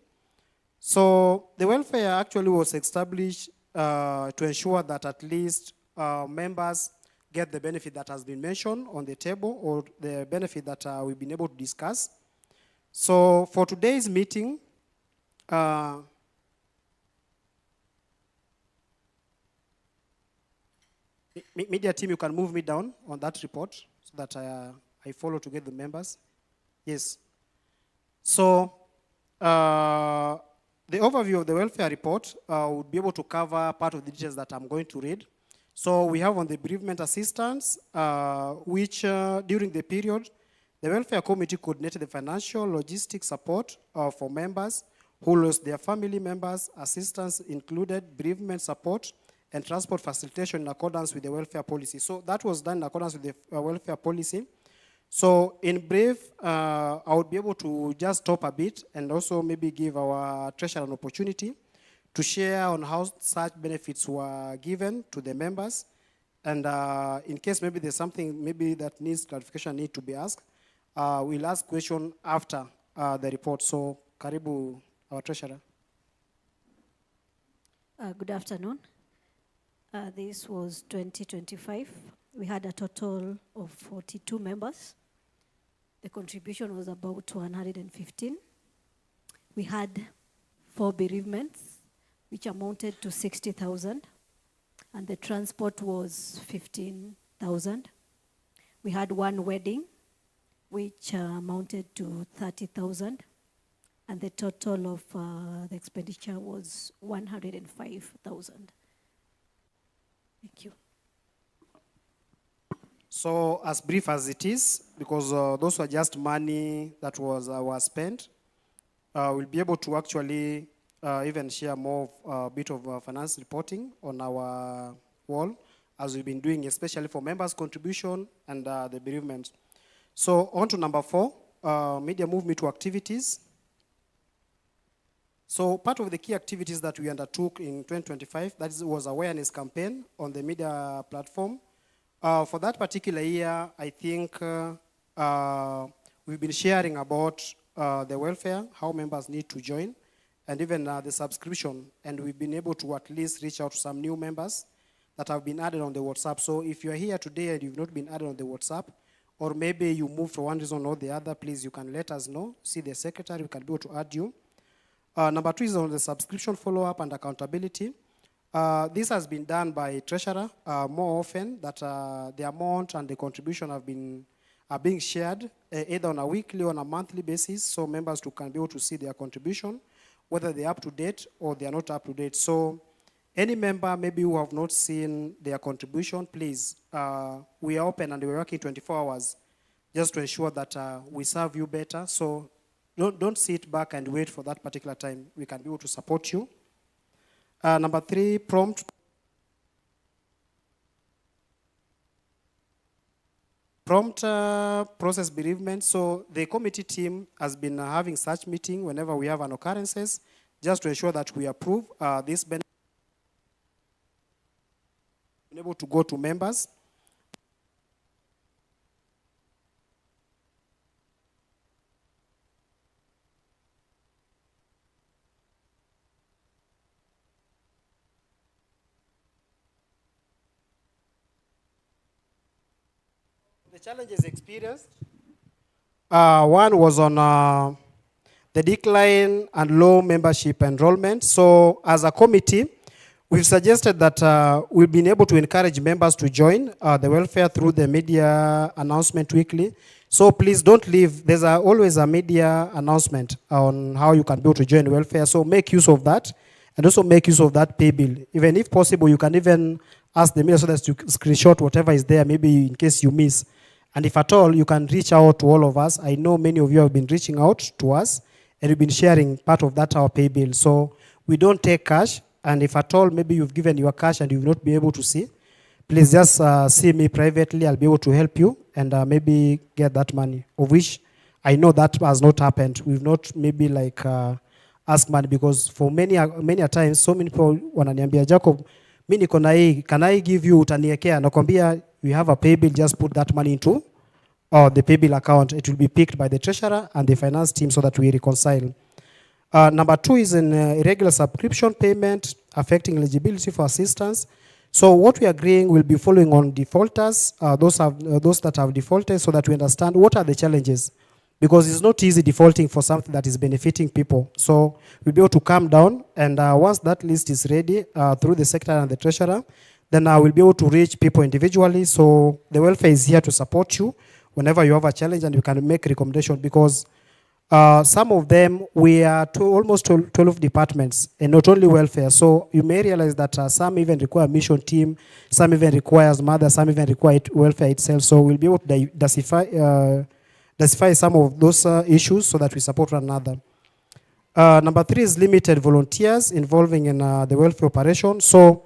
So the welfare actually was established to ensure that at least members get the benefit that has been mentioned on the table, or the benefit that we've been able to discuss. So for today's meeting, media team, you can move me down on that report so that I follow to get the members. Yes. So the overview of the welfare report would be able to cover part of the details that I'm going to read. So we have on the bereavement assistance, which during the period, the welfare committee coordinated the financial logistic support for members who lost their family members. Assistance included bereavement support, and transport facilitation in accordance with the welfare policy. So that was done in accordance with the welfare policy. So in brief, I would be able to just stop a bit and also maybe give our treasurer an opportunity to share on how such benefits were given to the members. And in case maybe there's something maybe that needs clarification, need to be asked, we'll ask question after the report. So karibu, our treasurer. Good afternoon. This was 2025. We had a total of 42 members. The contribution was about 115. We had 4 bereavements, which amounted to 60,000, and the transport was 15,000. We had 1 wedding, which amounted to 30,000, and the total of the expenditure was 105,000. Thank you. So as brief as it is, because those were just money that was spent, we'll be able to actually even share more bit of finance reporting on our wall, as we've been doing, especially for members' contribution and the bereavement. So on to number 4, media move me to activities. So part of the key activities that we undertook in 2025, that was awareness campaign on the media platform. For that particular year, I think we've been sharing about the welfare, how members need to join, and even the subscription. And we've been able to at least reach out to some new members that have been added on the WhatsApp. So if you're here today and you've not been added on the WhatsApp, or maybe you moved for one reason or the other, please, you can let us know. See the secretary, we can be able to add you. Number 2 is on the subscription follow-up and accountability. This has been done by treasurer more often, that the amount and the contribution are being shared either on a weekly or on a monthly basis, so members can be able to see their contribution, whether they're up to date or they're not up to date. So any member maybe who have not seen their contribution, please, we are open and we're working 24 hours just to ensure that we serve you better. So don't sit back and wait for that particular time. We can be able to support you. Number 3, prompt process bereavement. So the committee team has been having such meeting whenever we have an occurrences, just to ensure that we approve this benefit, able to go to members. The challenges experienced, one was on the decline and low membership enrollment. So as a committee, we've suggested that we've been able to encourage members to join the welfare through the media announcement weekly. So please don't leave. There's always a media announcement on how you can be able to join welfare. So make use of that, and also make use of that pay bill. Even if possible, you can even ask the media so that you screenshot whatever is there, maybe in case you miss. And if at all, you can reach out to all of us. I know many of you have been reaching out to us, and we've been sharing part of that, our pay bill. So we don't take cash, and if at all, maybe you've given your cash and you've not been able to see, please just see me privately. I'll be able to help you and maybe get that money, of which I know that has not happened. We've not maybe like asked money, because for many a times, so many people wananiambia, Jacob, mimi niko na hii, can I give you, utaniekea? Nakwambia, we have a pay bill, just put that money into the pay bill account. It will be picked by the treasurer and the finance team so that we reconcile. Number 2 is an irregular subscription payment affecting eligibility for assistance. So what we are agreeing will be following on defaulters, those that have defaulted, so that we understand what are the challenges. Because it's not easy defaulting for something that is benefiting people. So we'll be able to calm down, and once that list is ready through the secretary and the treasurer, then we'll be able to reach people individually. So the welfare is here to support you whenever you have a challenge, and you can make recommendations, because some of them, we are almost 12 departments, and not only welfare. So you may realize that some even require mission team, some even requires mother, some even require welfare itself. So we'll be able to densify some of those issues so that we support one another. Number 3 is limited volunteers involving in the welfare operation. So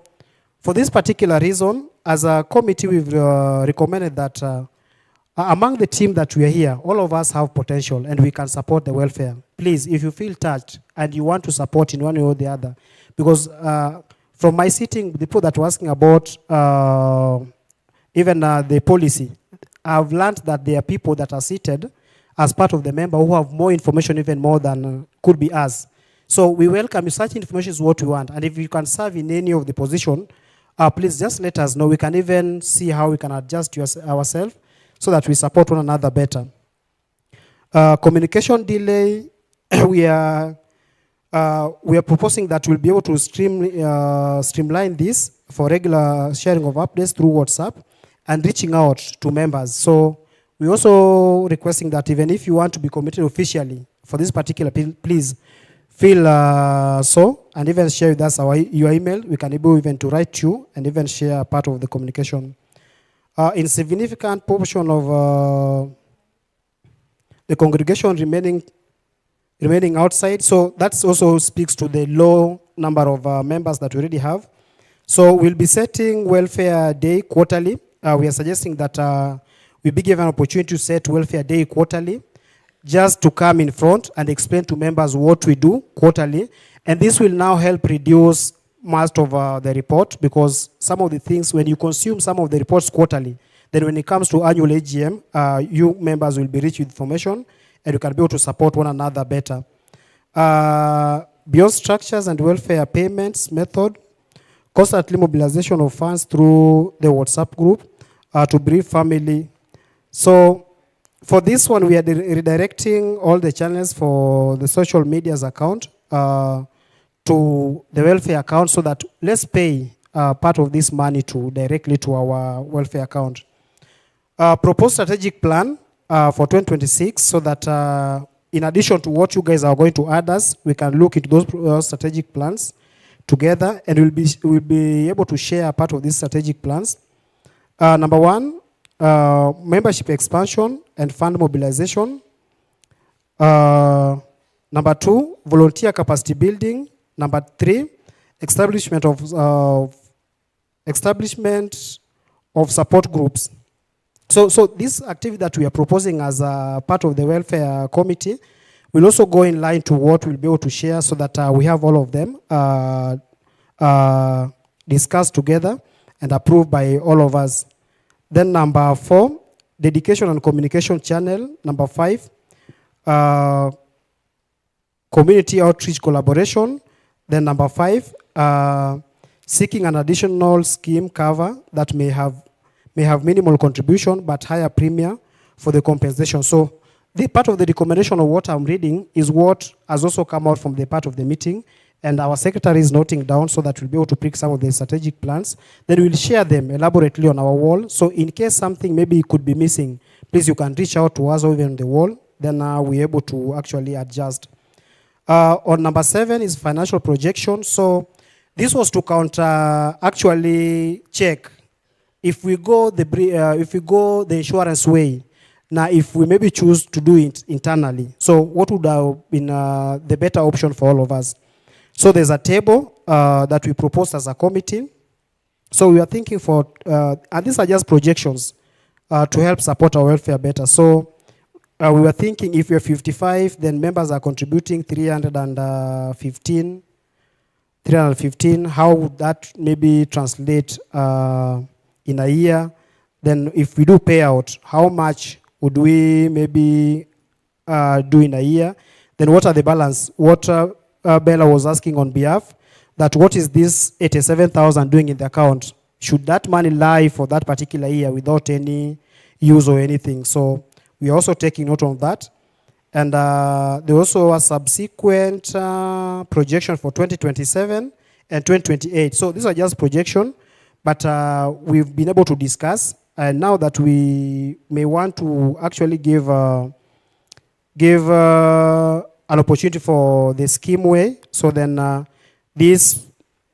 For this particular reason, as a committee, we've recommended that among the team that we are here, all of us have potential and we can support the welfare. Please, if you feel touched and you want to support in one way or the other, because from my sitting, the people that were asking about even the policy, I've learned that there are people that are seated as part of the member who have more information even more than could be us. So we welcome you. Such information is what we want. And if you can serve in any of the position, please just let us know. We can even see how we can adjust ourselves so that we support one another better. Communication delay, we are proposing that we'll be able to streamline this for regular sharing of updates through WhatsApp and reaching out to members. So we're also requesting that even if you want to be committed officially for this particular, please feel so, and even share with us your email. We can able even to write you and even share part of the communication. Insignificant portion of the congregation remaining outside. So that also speaks to the low number of members that we already have. So we'll be setting welfare day quarterly. We are suggesting that we be given an opportunity to set welfare day quarterly, just to come in front and explain to members what we do quarterly. And this will now help reduce most of the report, because some of the things, when you consume some of the reports quarterly, then when it comes to annual AGM, you members will be rich with information and you can be able to support one another better. Beyond structures and welfare payments method, constantly mobilization of funds through the WhatsApp group to brief family. So for this one, we are redirecting all the channels for the social media's account to the welfare account, so that let's pay part of this money directly to our welfare account. Proposed strategic plan for 2026, so that in addition to what you guys are going to add us, we can look into those strategic plans together, and we'll be able to share part of these strategic plans. Number one, membership expansion and fund mobilization. Number two, volunteer capacity building. Number three, establishment of support groups. So this activity that we are proposing as a part of the welfare committee will also go in line to what we'll be able to share, so that we have all of them discussed together and approved by all of us. Then number four, dedication and communication channel. Number five, community outreach collaboration. Then number five, seeking an additional scheme cover that may have minimal contribution but higher premium for the compensation. So the part of the recommendation of what I'm reading is what has also come out from the part of the meeting, and our secretary is noting down so that we'll be able to pick some of the strategic plans. Then we'll share them elaborately on our wall. So in case something maybe could be missing, please, you can reach out to us over on the wall. Then we're able to actually adjust. On number 7 is financial projection. So this was to actually check if we go the insurance way. Now, if we maybe choose to do it internally, so what would have been the better option for all of us? So there's a table that we proposed as a committee. So we are thinking for, and these are just projections to help support our welfare better. So we were thinking if you're 55, then members are contributing 315. How would that maybe translate in a year? Then if we do payout, how much would we maybe do in a year? Then what are the balance? What Bella was asking on behalf, that what is this 87,000 doing in the account? Should that money lie for that particular year without any use or anything? So we are also taking note of that. And there also a subsequent projection for 2027 and 2028. So these are just projection, but we've been able to discuss. And now that we may want to actually give an opportunity for the scheme way, so then this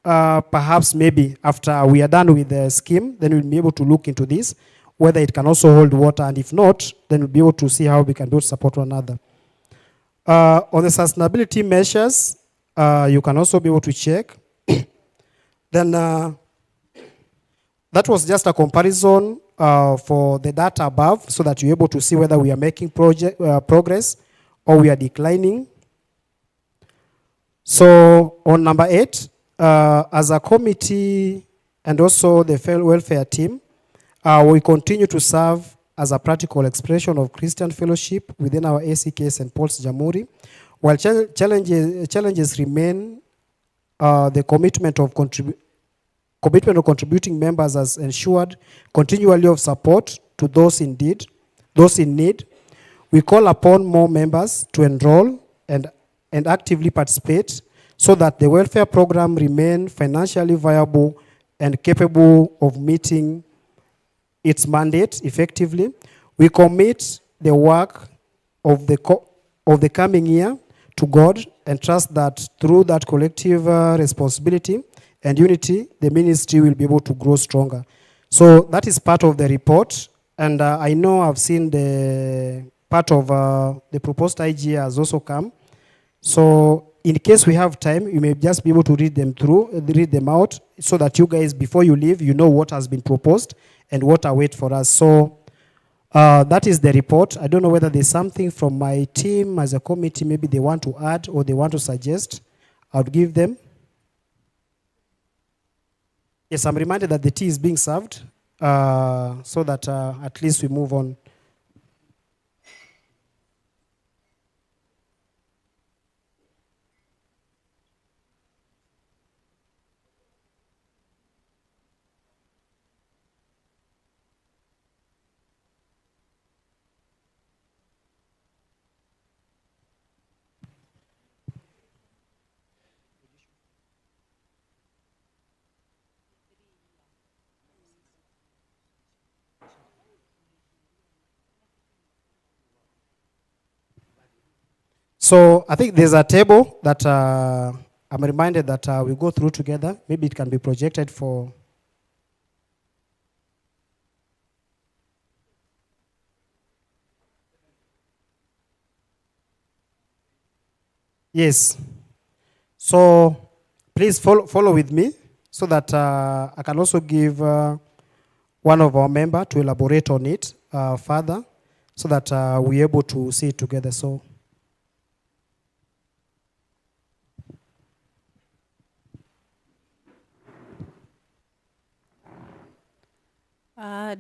perhaps maybe after we are done with the scheme, then we'll be able to look into this, whether it can also hold water, and if not, then we'll be able to see how we can be able to support one another. On the sustainability measures, you can also be able to check. Then That was just a comparison for the data above so that you're able to see whether we are making progress or we are declining. So on number 8, as a committee and also the welfare team, we continue to serve as a practical expression of Christian fellowship within our ACK St. Paul's Jamhuri. While challenges remain, the commitment of contributing members has ensured continually of support to those in need. We call upon more members to enroll and actively participate so that the welfare program remain financially viable and capable of meeting its mandate effectively. We commit the work of the coming year to God and trust that through that collective responsibility and unity, the ministry will be able to grow stronger. So that is part of the report. And I know I've seen the part of the proposed IGA has also come. So in case we have time, you may just be able to read them out, so that you guys, before you leave, you know what has been proposed and what awaits for us. So that is the report. I don't know whether there's something from my team as a committee, maybe they want to add or they want to suggest. I'll give them. Yes, I'm reminded that the tea is being served, so that at least we move on. So I think there's a table that I'm reminded that we go through together. Maybe it can be projected for. Yes. So please follow with me so that I can also give one of our members to elaborate on it further so that we're able to see it together. So.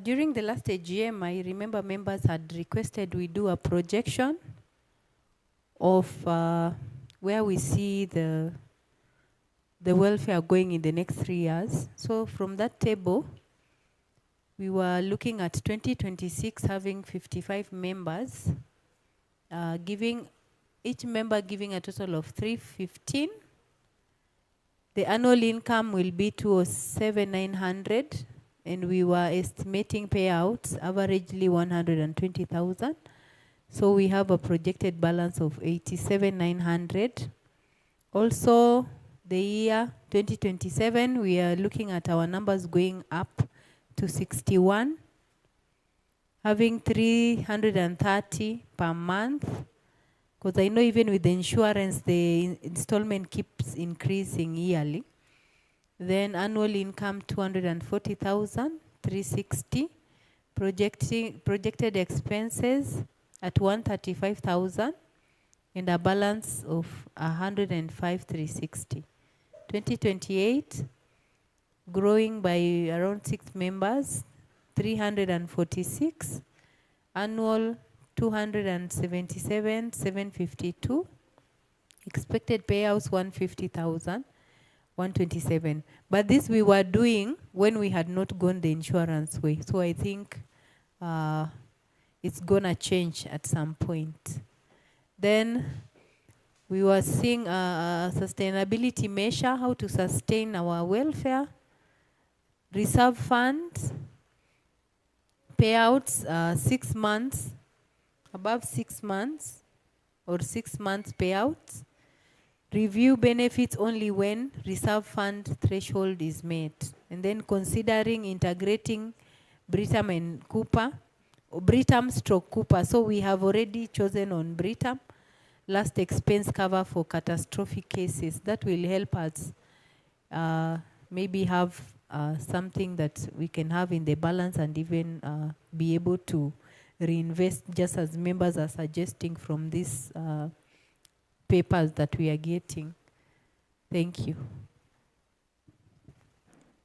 During the last AGM, I remember members had requested we do a projection of where we see the welfare going in the next 3 years. So from that table, we were looking at 2026 having 55 members, each member giving a total of 315. The annual income will be 207,900. And we were estimating payouts averagely 120,000. So we have a projected balance of 87,900. Also, the year 2027, we are looking at our numbers going up to 61, having 330 per month. Because I know even with the insurance, the installment keeps increasing yearly. Then annual income 240,000, 360. Projected expenses at 135,000 and a balance of 105, 360. 2028, growing by around 6 members, 346. Annual 277, 752. Expected payouts 150,000. 127. But this we were doing when we had not gone the insurance way. So I think it's gonna change at some point. Then we were seeing a sustainability measure, how to sustain our welfare. Reserve funds, payouts 6 months, above 6 months, or 6 months payouts. Review benefits only when reserve fund threshold is met. And then considering integrating Britam and Cooper, or Britam stroke Cooper. So we have already chosen on Britam. Last expense cover for catastrophic cases. That will help us maybe have something that we can have in the balance and even be able to reinvest, just as members are suggesting from these papers that we are getting. Thank you.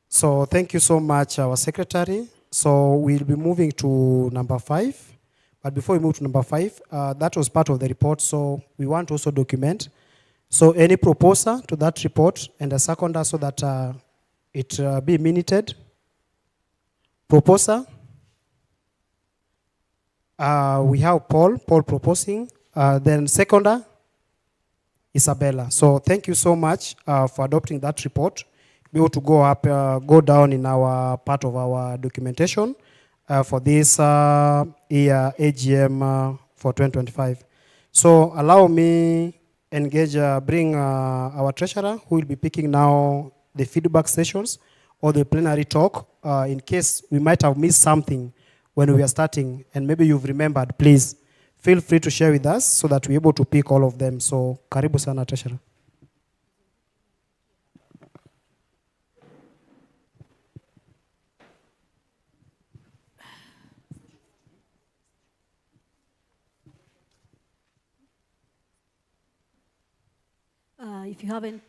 So thank you so much, our secretary. So we'll be moving to number 5. But before we move to number 5, that was part of the report, so we want to also document. So any proposer to that report and a seconder so that it be minuted. Proposer. We have Paul proposing. Then seconder, Isabella. So thank you so much for adopting that report. Be able to go down in our part of our documentation for this year AGM for 2025. So allow me bring our treasurer, who will be picking now the feedback sessions or the plenary talk in case we might have missed something when we are starting, and maybe you've remembered. Please feel free to share with us so that we're able to pick all of them. So karibu sana, treasurer. If you haven't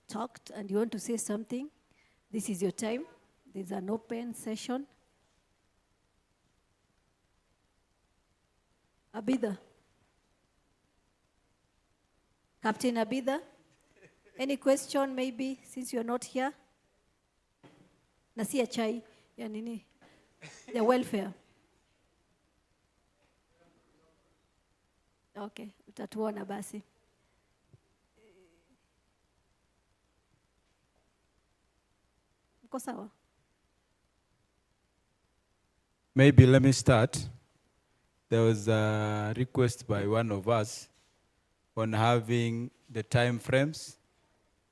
talked and you want to say something, this is your time. There's an open session. Abida. Captain Abida, any question maybe since you're not here? Nasia chai, ya nini? The welfare. Okay, utatuona basi. Mko sawa? Maybe let me start. There was a request by one of us on having the time frames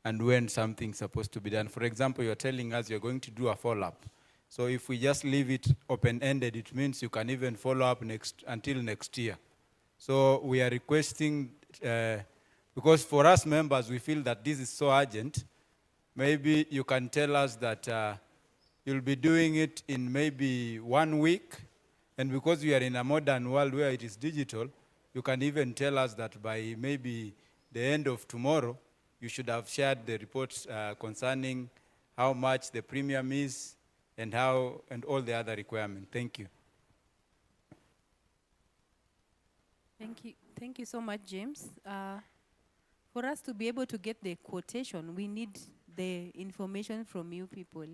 and when something's supposed to be done. For example, you're telling us you're going to do a follow-up. So if we just leave it open-ended, it means you can even follow up until next year. So we are requesting, because for us members, we feel that this is so urgent, maybe you can tell us that you'll be doing it in maybe 1 week. And because we are in a modern world where it is digital, you can even tell us that by maybe the end of tomorrow, you should have shared the reports concerning how much the premium is and all the other requirements. Thank you. Thank you so much, James. For us to be able to get the quotation, we need the information from you people.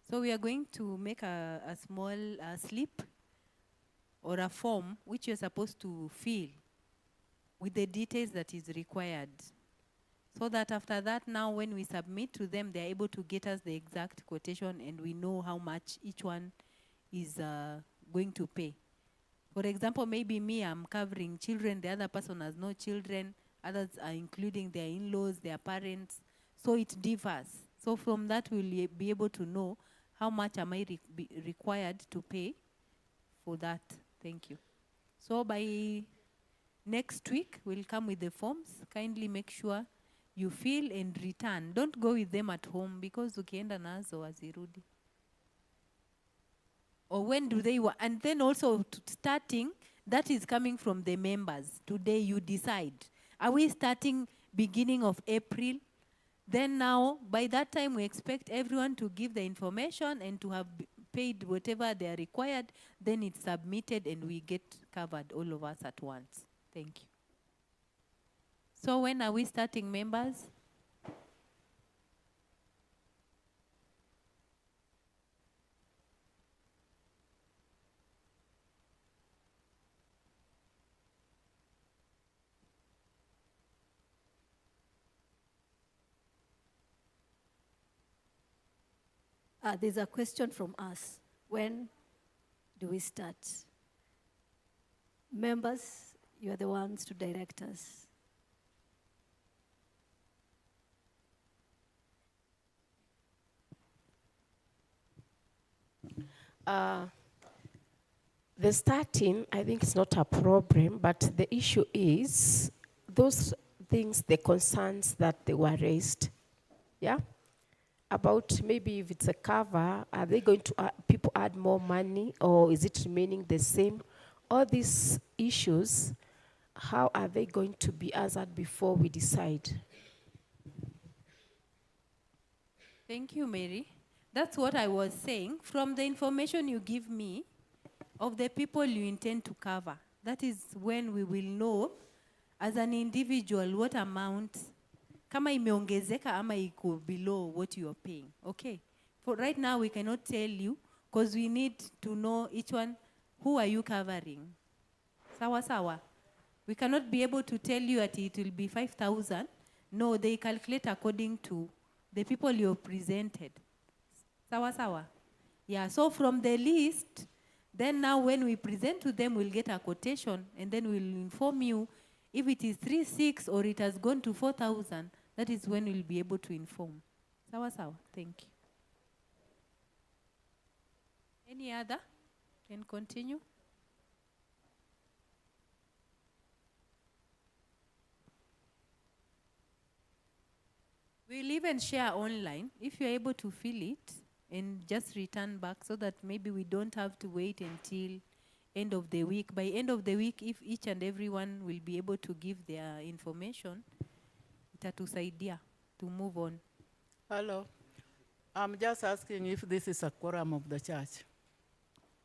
So we are going to make a small slip or a form which you're supposed to fill with the details that is required. So that after that, now when we submit to them, they're able to get us the exact quotation and we know how much each one is going to pay. For example, maybe me, I'm covering children, the other person has no children, others are including their in-laws, their parents, so it differs. So from that, we'll be able to know how much am I required to pay for that. Thank you. So by next week, we'll come with the forms. Kindly make sure you fill and return. Don't go with them at home because ukienda nazo wazirudi. Or when do they want? And then also starting, that is coming from the members. Today you decide. Are we starting beginning of April? Then now, by that time, we expect everyone to give the information and to have paid whatever they are required. Then it's submitted and we get covered, all of us at once. Thank you. So when are we starting, members? There's a question from us. When do we start? Members, you are the ones to direct us. The starting, I think it's not a problem, but the issue is those things, the concerns that they were raised, yeah? about maybe if it's a cover, are they going to people add more money, or is it remaining the same? All these issues, how are they going to be answered before we decide? Thank you, Mary. That's what I was saying. From the information you give me of the people you intend to cover, that is when we will know as an individual what amount, kama imeongezeka ama iko below what you are paying. Okay. For right now, we cannot tell you because we need to know each one, who are you covering? Sawa sawa. We cannot be able to tell you that it will be 5,000. No, they calculate according to the people you presented. Sawa sawa. Yeah, so from the list, then now when we present to them, we'll get a quotation and then we'll inform you if it is 3,600 or it has gone to 4,000. That is when we'll be able to inform. Sawa sawa. Thank you. Any other? Can continue. We'll even share online if you're able to fill it and just return back so that maybe we don't have to wait until end of the week. By end of the week, if each and everyone will be able to give their information, itatusaidia to move on. Hello. I'm just asking if this is a quorum of the church.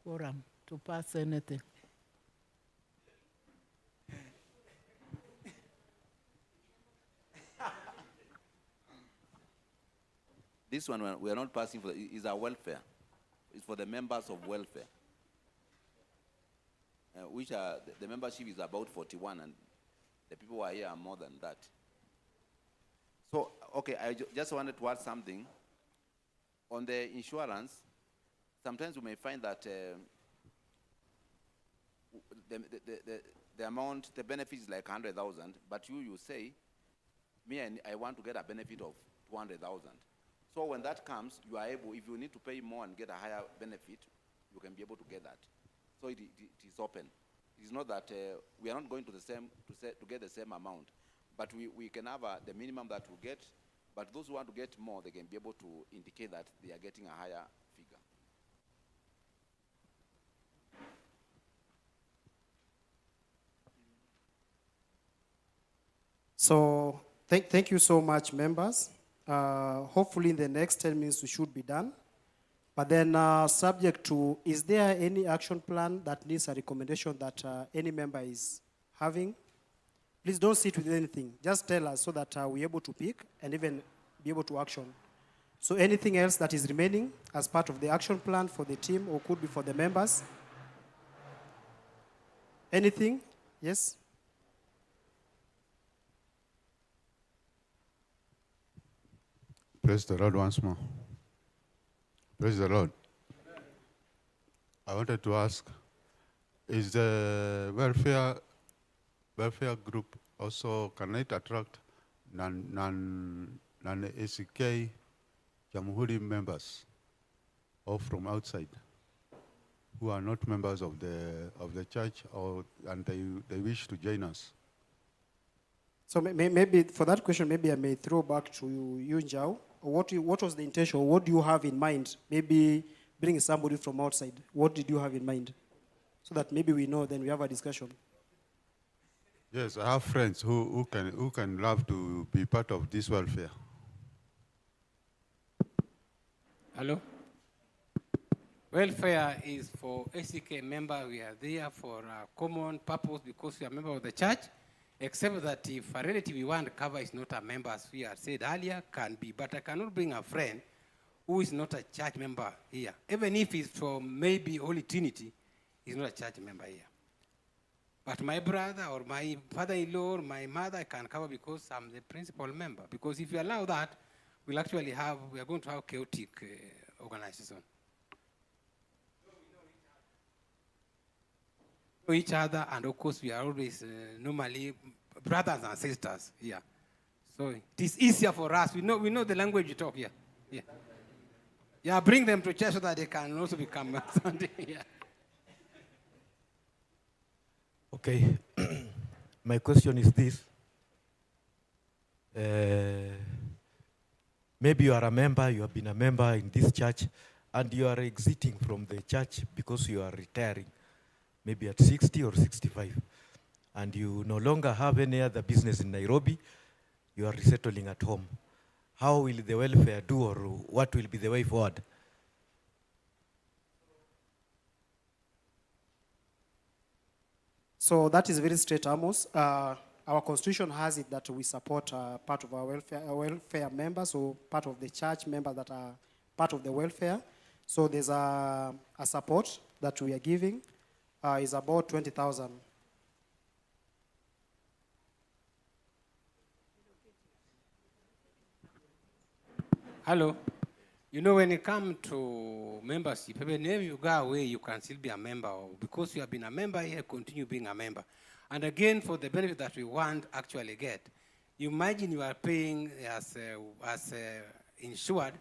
Quorum to pass anything. This one, we are not passing for, is our welfare. It's for the members of welfare. Which are, the membership is about 41 and the people who are here are more than that. So, okay, I just wanted to add something. On the insurance, sometimes we may find that the amount, the benefit is like 100,000, but you say, me, I want to get a benefit of 200,000. So when that comes, you are able, if you need to pay more and get a higher benefit, you can be able to get that. So it is open. It's not that we are not going to the same to get the same amount, but we can have the minimum that we get. But those who want to get more, they can be able to indicate that they are getting a higher figure. So thank you so much, members. Hopefully in the next 10 minutes we should be done. But then subject to, is there any action plan that needs a recommendation that any member is having? Please don't sit with anything. Just tell us so that we're able to pick and even be able to action. So anything else that is remaining as part of the action plan for the team or could be for the members? Anything? Yes? Praise the Lord once more. Praise the Lord. I wanted to ask, is the welfare group also, can it attract non-ACK Jamhuri members or from outside who are not members of the church and they wish to join us? So maybe for that question, maybe I may throw back to you, Njau. What was the intention? What do you have in mind? Maybe bring somebody from outside. What did you have in mind? So that maybe we know, then we have a discussion. Yes, I have friends who can love to be part of this welfare. Hello? Welfare is for ACK member. We are there for a common purpose because we are a member of the church. Except that if a relative we want to cover is not a member, as we had said earlier, can be. But I cannot bring a friend who is not a church member here. Even if he's from maybe Holy Trinity, he's not a church member here. But my brother or my father-in-law or my mother I can cover because I'm the principal member. Because if you allow that, we are going to have chaotic organization. Each other, and of course we are always normally brothers and sisters here. So it is easier for us. We know the language you talk here. Yeah. Yeah, bring them to church so that they can also become Sunday. Yeah. Okay. My question is this. Maybe you are a member, you have been a member in this church, and you are exiting from the church because you are retiring, maybe at 60 or 65, and you no longer have any other business in Nairobi, you are resettling at home. How will the welfare do, or what will be the way forward? So that is very straight, Amos. Our constitution has it that we support part of our welfare members, or part of the church members that are part of the welfare. So there's a support that we are giving is about 20,000. Hello. You know, when it comes to membership, even if you go away, you can still be a member. Or because you have been a member here, continue being a member. And again, for the benefit that we want actually get, you imagine you are paying as insured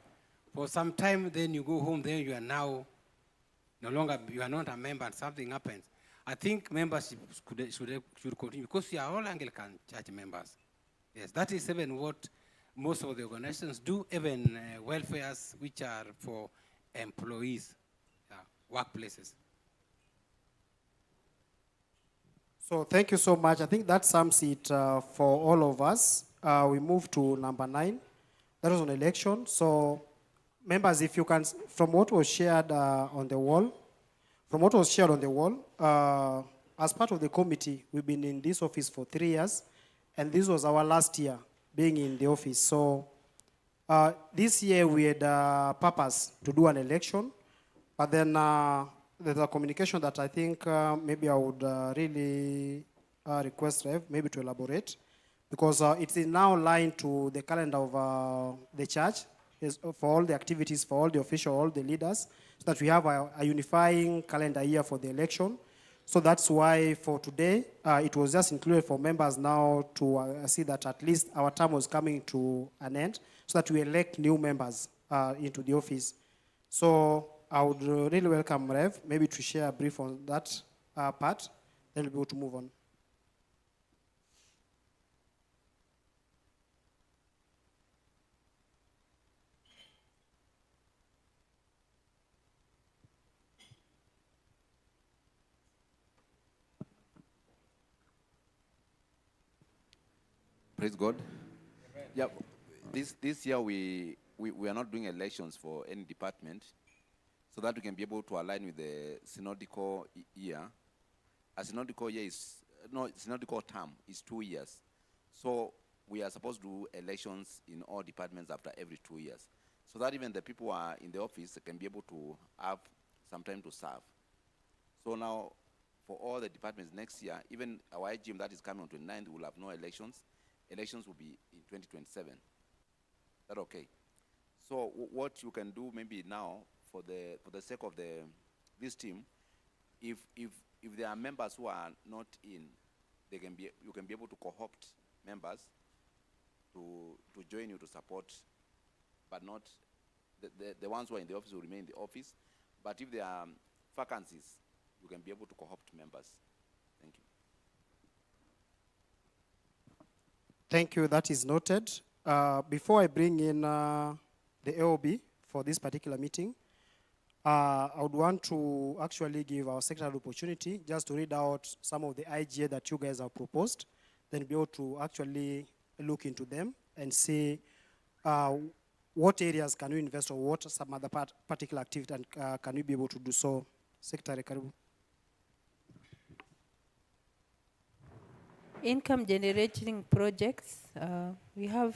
for some time, then you go home, then you are now no longer, you are not a member and something happens. I think membership should continue because we are all Anglican church members. Yes, that is even what most of the organizations do, even welfares which are for employees, workplaces. So thank you so much. I think that sums it for all of us. We move to number 9. That was on election. So members, if you can, from what was shared on the wall, as part of the committee, we've been in this office for 3 years, and this was our last year being in the office. So this year we had a purpose to do an election, but then there's a communication that I think maybe I would really request Rev maybe to elaborate, because it is now aligned to the calendar of the church for all the activities, for all the officials, all the leaders, so that we have a unifying calendar year for the election. So that's why for today, it was just included for members now to see that at least our term was coming to an end, so that we elect new members into the office. So I would really welcome Rev, maybe to share a brief on that part, then we'll be able to move on. Praise God. Yeah, this year we are not doing elections for any department, so that we can be able to align with the synodical year. A synodical year is, no, synodical term is 2 years. So we are supposed to do elections in all departments after every 2 years, so that even the people who are in the office can be able to have some time to serve. So now, for all the departments next year, even our IGM that is coming on 29th, will have no elections. Elections will be in 2027. Is that okay? So what you can do maybe now, for the sake of this team, if there are members who are not in, you can be able to co-opt members to join you to support, but not the ones who are in the office will remain in the office. But if there are vacancies, you can be able to co-opt members. Thank you. Thank you, that is noted. Before I bring in the AOB for this particular meeting, I would want to actually give our secretary the opportunity just to read out some of the IGA that you guys have proposed, then be able to actually look into them and see what areas can we invest, or what some other particular activity and can we be able to do so. Secretary, karibu. Income generating projects, we have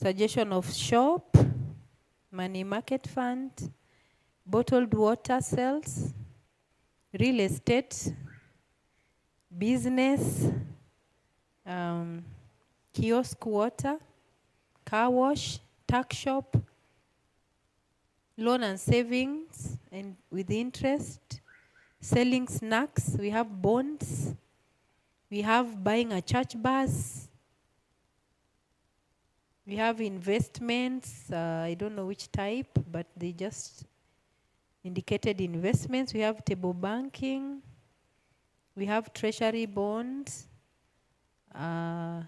suggestion of shop, money market fund, bottled water sales, real estate, business, kiosk water, car wash, tuck shop, loan and savings and with interest, selling snacks, we have bonds, we have buying a church bus. We have investments. I don't know which type, but they just indicated investments. We have table banking. We have treasury bonds. I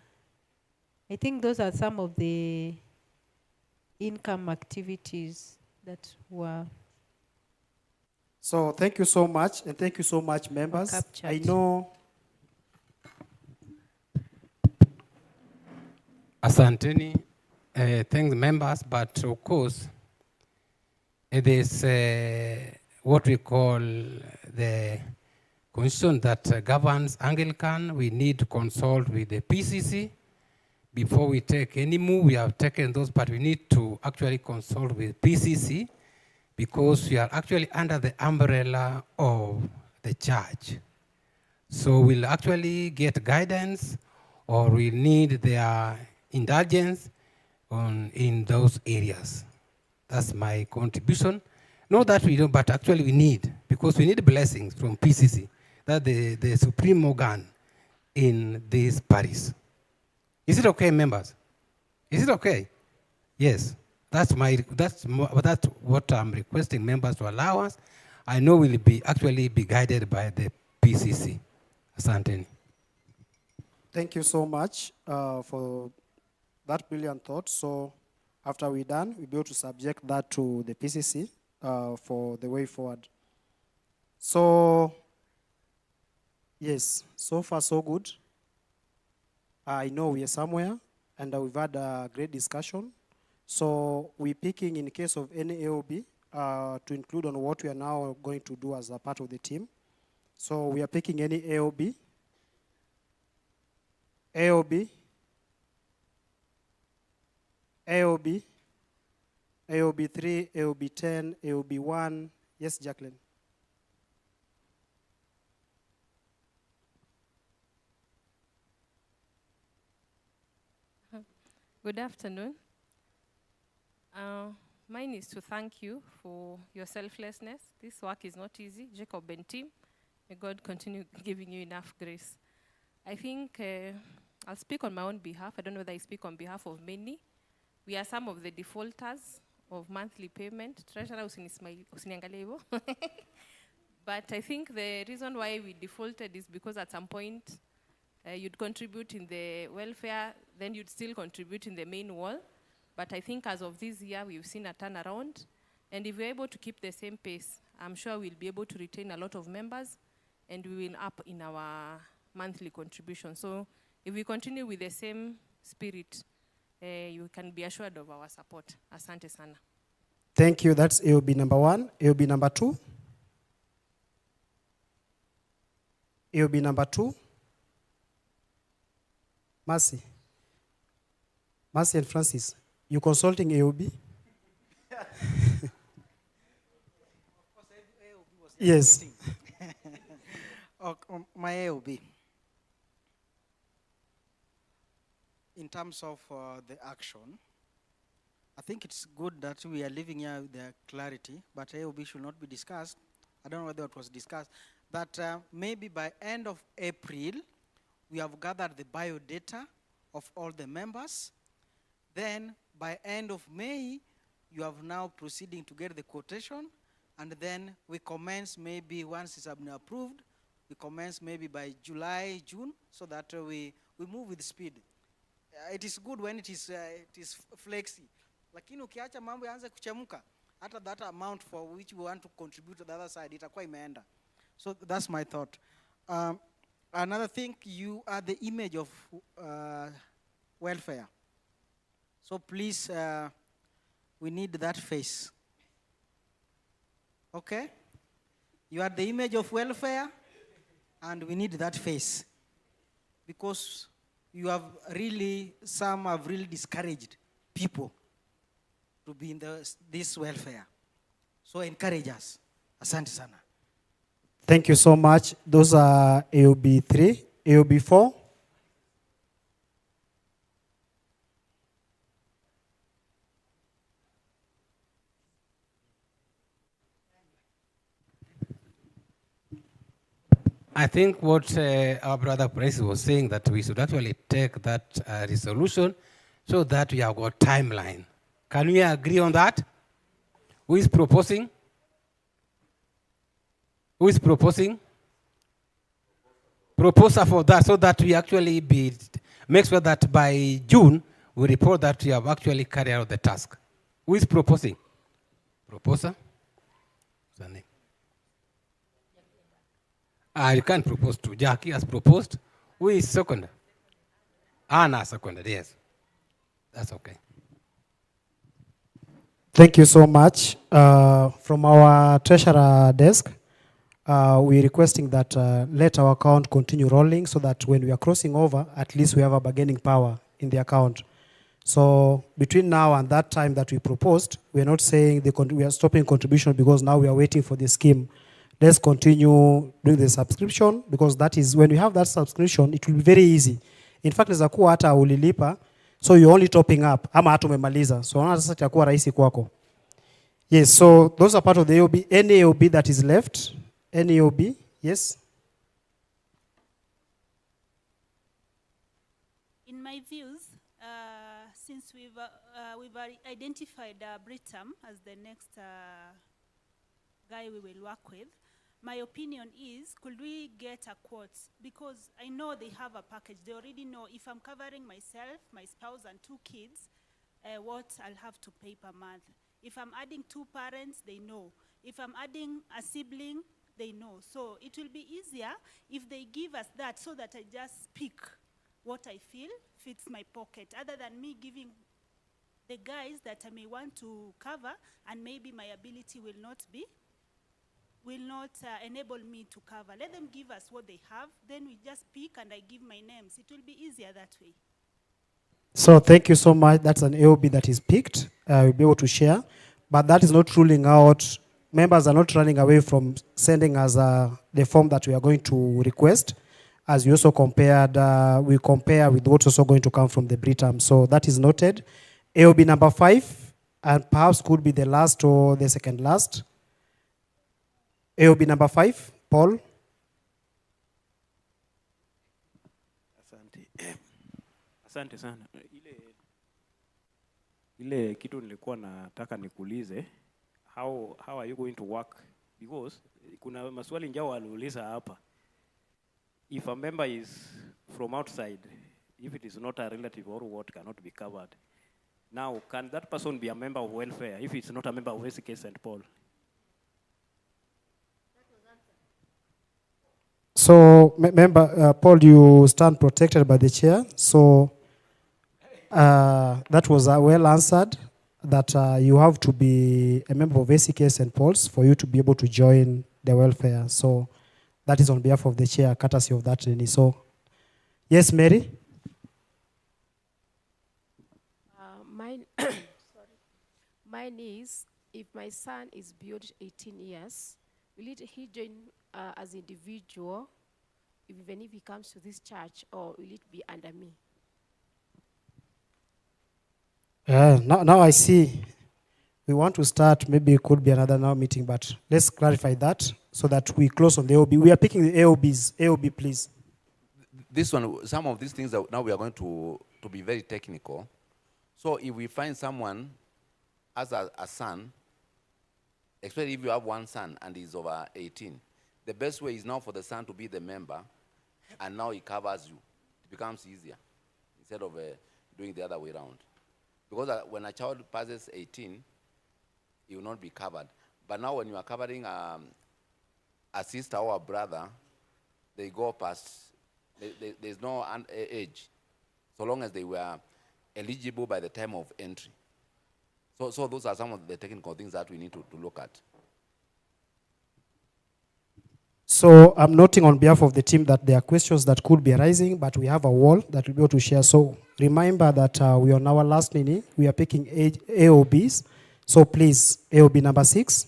think those are some of the income activities that were So thank you so much, and thank you so much, members. captured. I know. Asanteni, thank the members, but of course, it is what we call the constitution that governs Anglican. We need to consult with the PCC before we take any move. We have taken those, but we need to actually consult with PCC because we are actually under the umbrella of the church. So we'll actually get guidance, or we need their indulgence in those areas. That's my contribution. Not that we don't, but actually we need, because we need blessings from PCC, that the supreme organ in this parish. Is it okay, members? Is it okay? Yes. That's what I'm requesting members to allow us. I know we'll actually be guided by the PCC. Asante. Thank you so much for that brilliant thought. So after we're done, we'll be able to subject that to the PCC for the way forward. So, yes, so far so good. I know we are somewhere, and we've had a great discussion. So we're picking, in case of any AOB, to include on what we are now going to do as a part of the team. So we are picking any AOB, AOB, AOB, AOB 3, AOB 10, AOB 1. Yes, Jacqueline. Good afternoon. Mine is to thank you for your selflessness. This work is not easy. Jacob and team, may God continue giving you enough grace. I think I'll speak on my own behalf. I don't know whether I speak on behalf of many. We are some of the defaulters of monthly payment. Treasurer usiniangalie hivyo. But I think the reason why we defaulted is because at some point you'd contribute in the welfare, then you'd still contribute in the main wall. But I think as of this year, we've seen a turnaround. And if we're able to keep the same pace, I'm sure we'll be able to retain a lot of members, and we will up in our monthly contribution. So if we continue with the same spirit, you can be assured of our support. Asante sana. Thank you. That's AOB number 1. AOB number 2. AOB number 2. Mercy. Mercy and Francis, you consulting AOB? Yes. My AOB. In terms of the action, I think it's good that we are living here with the clarity, but AOB should not be discussed. I don't know whether it was discussed, but maybe by end of April, we have gathered the biodata of all the members. Then by end of May, you have now proceeding to get the quotation, and then we commence maybe once it's been approved, we commence maybe by July, June, so that we move with speed. It is good when it is flexi. Lakini ukiacha mambo yaanze kuchemuka, hata that amount for which we want to contribute to the other side, itakuwa imeenda. So that's my thought. Another thing, you are the image of welfare. So please, we need that face. Okay? You are the image of welfare, and we need that face. Because you have really, some have really discouraged people to be in this welfare. So encourage us. Asante sana. Thank you so much. Those are AOB 3, AOB 4. I think what our brother Price was saying, that we should actually take that resolution so that we have got timeline. Can we agree on that? Who is proposing? Who is proposing? Proposer for that, so that we actually make sure that by June we report that we have actually carried out the task. Who is proposing? Proposer? What's her name? You can't propose to. Jackie has proposed. Who is second? Anna seconded, yes. That's okay. Thank you so much. From our treasurer desk, we're requesting that let our account continue rolling so that when we are crossing over, at least we have a bargaining power in the account. So between now and that time that we proposed, we are not saying we are stopping contribution because now we are waiting for the scheme. Let's continue doing the subscription because that is, when we have that subscription, it will be very easy. In fact, za kuwa hata ulilipa, so you're only topping up, ama hata umemaliza. So unaona sasa itakuwa rahisi kwako. Yes, so those are part of the AOB. Any AOB that is left, any AOB, yes? In my views, since we've identified Britam as the next guy we will work with, my opinion is, could we get a quote? Because I know they have a package. They already know if I'm covering myself, my spouse, and 2 kids, what I'll have to pay per month. If I'm adding 2 parents, they know. If I'm adding a sibling, they know. So it will be easier if they give us that so that I just pick what I feel fits my pocket, other than me giving the guys that I may want to cover and maybe my ability will not enable me to cover. Let them give us what they have, then we just pick and I give my names. It will be easier that way. So thank you so much. That's an AOB that is picked. We'll be able to share. But that is not ruling out. Members are not running away from sending us the form that we are going to request. As we also compared, we compare with what's also going to come from the Britam. So that is noted. AOB number 5, and perhaps could be the last or the second last. AOB number 5, Paul. Asante sana. Ile kitu nilikuwa nataka nikuulize, how are you going to work? Because kuna maswali njao waliuliza hapa. If a member is from outside, if it is not a relative or what cannot be covered, now can that person be a member of welfare if it's not a member of SK St. Paul? So, member Paul, you stand protected by the chair. So, that was well answered. That you have to be a member of ACK St. Paul's for you to be able to join the welfare. So, that is on behalf of the chair, courtesy of that. So, yes, Mary. Mine is, if my son is beyond 18 years, will he join as individual, even if he comes to this church, or will it be under me? Now I see. We want to start, maybe it could be another now meeting, but let's clarify that so that we close on the AOB. We are picking the AOBs. AOB, please. This one, some of these things that now we are going to be very technical. So if we find someone as a son, especially if you have one son and he's over 18, the best way is now for the son to be the member, and now he covers you. It becomes easier instead of doing the other way around. Because when a child passes 18, he will not be covered. But now when you are covering a sister or a brother, they go past, there's no age, so long as they were eligible by the time of entry. So those are some of the technical things that we need to look at. So I'm noting on behalf of the team that there are questions that could be arising, but we have a wall that we'll be able to share. So remember that we are on our last mini. We are picking AOBs. So please, AOB number 6.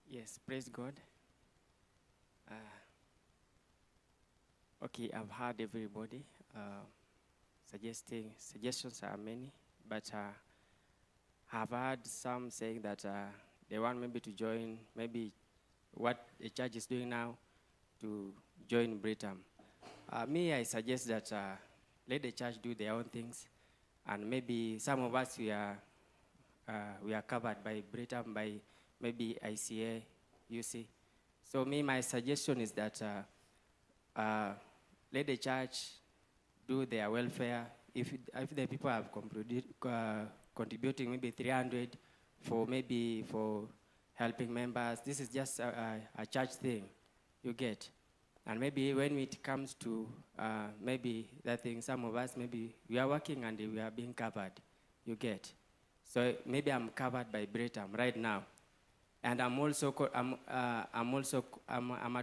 Yes, praise God. Okay, I've heard everybody suggestions are many, but I've heard some saying that they want maybe to join, maybe what the church is doing now, to join Britam. Me, I suggest that let the church do their own things, and maybe some of us we are covered by Britam, by maybe ICA, UC. So me, my suggestion is that let the church do their welfare. if the people have contributing maybe 300 for helping members, this is just a church thing, you get. And maybe when it comes to maybe that thing, some of us, maybe we are working and we are being covered, you get. So maybe I'm covered by Britam right now. And I'm also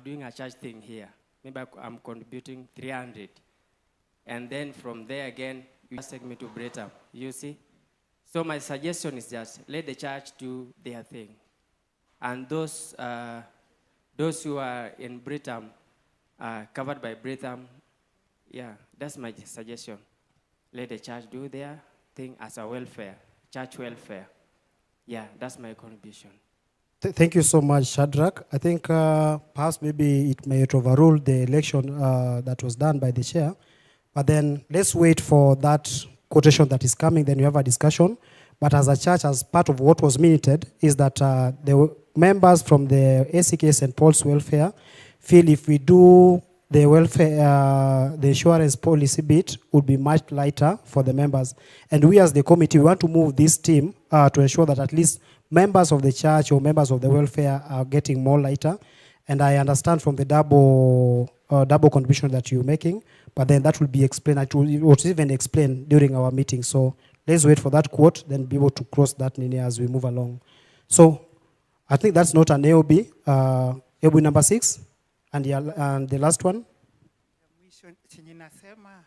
doing a church thing here. Maybe I'm contributing 300. And then from there again, you take me to Britam, you see? So my suggestion is just let the church do their thing. And those who are in Britam, covered by Britam, yeah, that's my suggestion. Let the church do their thing as a welfare, church welfare. Yeah, that's my contribution. Thank you so much, Shadrach. I think perhaps maybe it may overrule the election that was done by the chair. But then let's wait for that quotation that is coming, then we have a discussion. But as a church, as part of what was minuted, is that the members from the ACK St. Paul's welfare feel if we do the welfare, the insurance policy bit would be much lighter for the members. And we as the committee, we want to move this team to ensure that at least members of the church or members of the welfare are getting more lighter. And I understand from the double contribution that you're making, but then that will be explained, it was even explained during our meeting. So let's wait for that quote, then be able to cross that nini as we move along. So I think that's not an AOB. AOB number 6, and the last one. Chenye nasema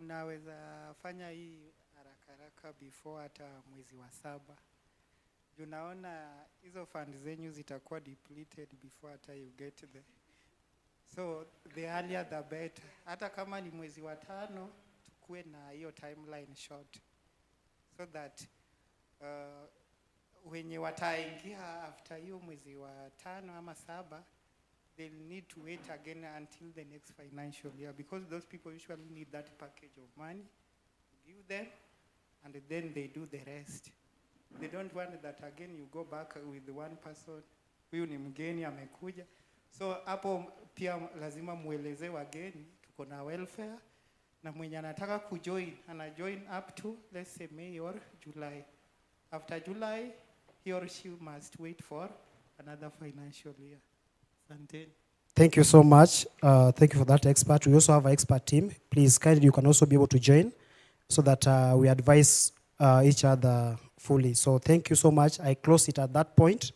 mnaweza fanya hii haraka before hata mwezi wa 7. Unaona hizo funds zenyu zitakuwa depleted before hata you get there. So the earlier the better. Hata kama ni mwezi wa 5 tukue na hiyo timeline short. So that wenye wataingia after hiyo mwezi wa 5 ama 7, they'll need to wait again until the next financial year, because those people usually need that package of money. Give them, and then they do the rest. They don't want that again you go back with one person, huyu ni mgeni amekuja. So hapo pia lazima mueleze wageni tuko na welfare, na mwenye anataka kujoin ana join up to, let's say, May or July. After July, he or she must wait for another financial year. Thank you so much. Thank you for that expert. We also have an expert team. Please, kindly, you can also be able to join so that we advise each other fully. So thank you so much. I close it at that point.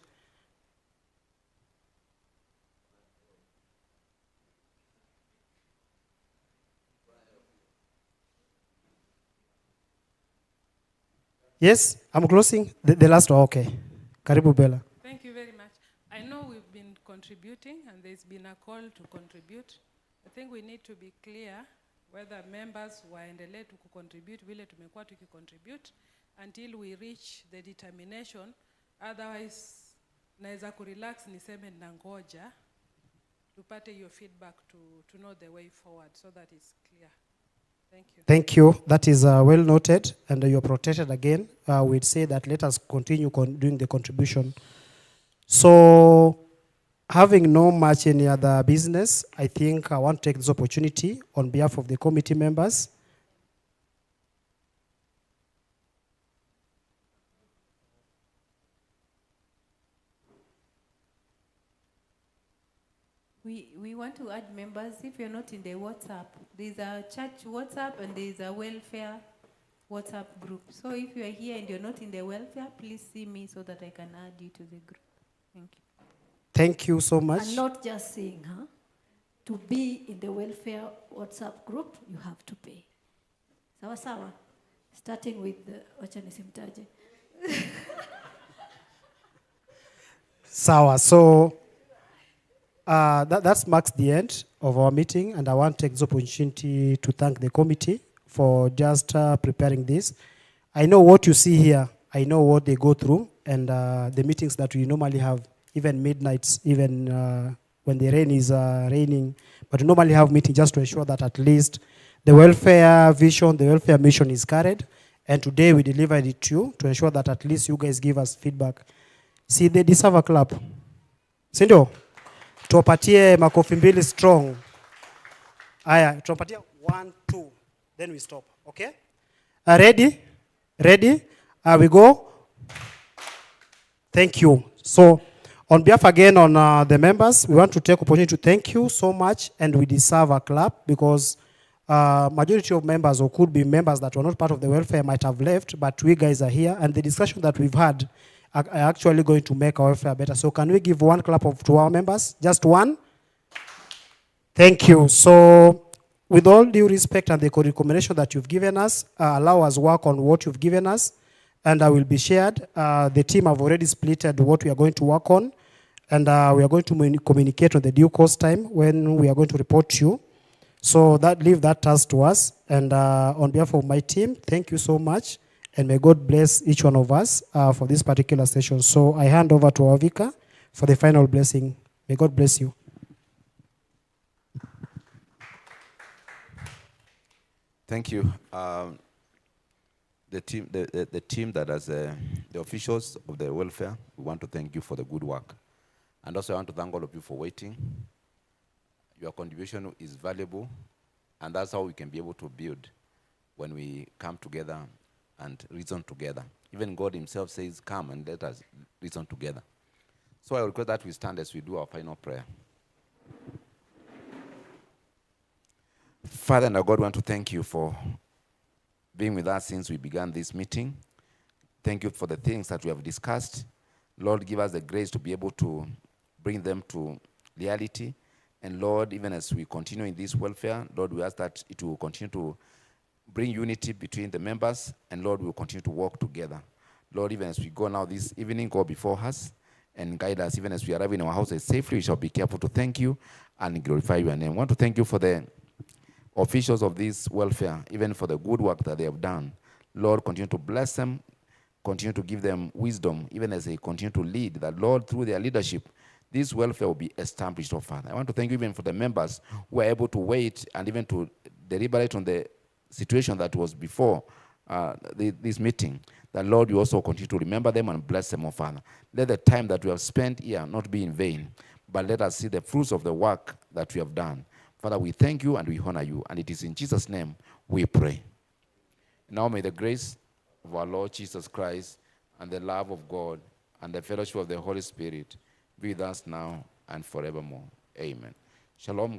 Yes, I'm closing. The last one, okay. Karibu Bella. Thank you very much. I know we've been contributing and there's been a call to contribute. I think we need to be clear whether members waendelee to contribute vile tumekuwa tukicontribute until we reach the determination. Otherwise, naweza kurelax niseme nangoja tupate your feedback to know the way forward so that it's clear. Thank you. Thank you. That is well noted, and you're protected again. We'd say that let us continue doing the contribution. So, having no much any other business, I think I want to take this opportunity on behalf of the committee members. We want to add members. If you're not in the WhatsApp, there's a church WhatsApp and there's a welfare WhatsApp group. So if you are here and you're not in the welfare, please see me so that I can add you to the group. Thank you. Thank you so much. And not just saying, to be in the welfare WhatsApp group, you have to pay. Sawa sawa. Starting with wacha nisimtaje. Sawa. So that marks the end of our meeting, and I want to take this opportunity to thank the committee for just preparing this. I know what you see here. I know what they go through, and the meetings that we normally have, even midnights, even when the rain is raining, but we normally have meetings just to ensure that at least the welfare vision, the welfare mission is carried, and today we delivered it to you to ensure that at least you guys give us feedback. See, they deserve a clap. Sindo? Tuwapatie makofi mbili strong. Aya, tuwapatie 1, 2. then we stop, okay? Ready? Ready? We go. Thank you. So, on behalf again on the members, we want to take opportunity to thank you so much, and we deserve a clap because majority of members, or could be members that were not part of the welfare, might have left, but we guys are here, and the discussion that we've had are actually going to make our welfare better. So can we give one clap to our members? Just one? Thank you. So with all due respect and the recommendation that you've given us, allow us work on what you've given us, and I will be shared. The team have already splitted what we are going to work on, and we are going to communicate on the due course time when we are going to report to you. So leave that task to us. And on behalf of my team, thank you so much. And may God bless each one of us for this particular session. So I hand over to Avika for the final blessing. May God bless you. Thank you. The team that has the officials of the welfare, we want to thank you for the good work. And also I want to thank all of you for waiting. Your contribution is valuable, and that's how we can be able to build when we come together and reason together. Even God himself says, come and let us reason together. So I request that we stand as we do our final prayer. Father and our God, we want to thank you for being with us since we began this meeting. Thank you for the things that we have discussed. Lord, give us the grace to be able to bring them to reality. And Lord, even as we continue in this welfare, Lord, we ask that it will continue to bring unity between the members, and Lord, we will continue to work together. Lord, even as we go now this evening, go before us and guide us. Even as we arrive in our houses safely, we shall be careful to thank you and glorify your name. I want to thank you for the officials of this welfare, even for the good work that they have done. Lord, continue to bless them, continue to give them wisdom, even as they continue to lead, that Lord, through their leadership, this welfare will be established, oh Father. I want to thank you even for the members who are able to wait and even to deliberate on the situation that was before this meeting. That Lord, you also continue to remember them and bless them, oh Father. Let the time that we have spent here not be in vain, but let us see the fruits of the work that we have done. Father, we thank you and we honor you, and it is in Jesus' name we pray. Now may the grace of our Lord Jesus Christ and the love of God and the fellowship of the Holy Spirit be with us now and forevermore. Amen. Shalom.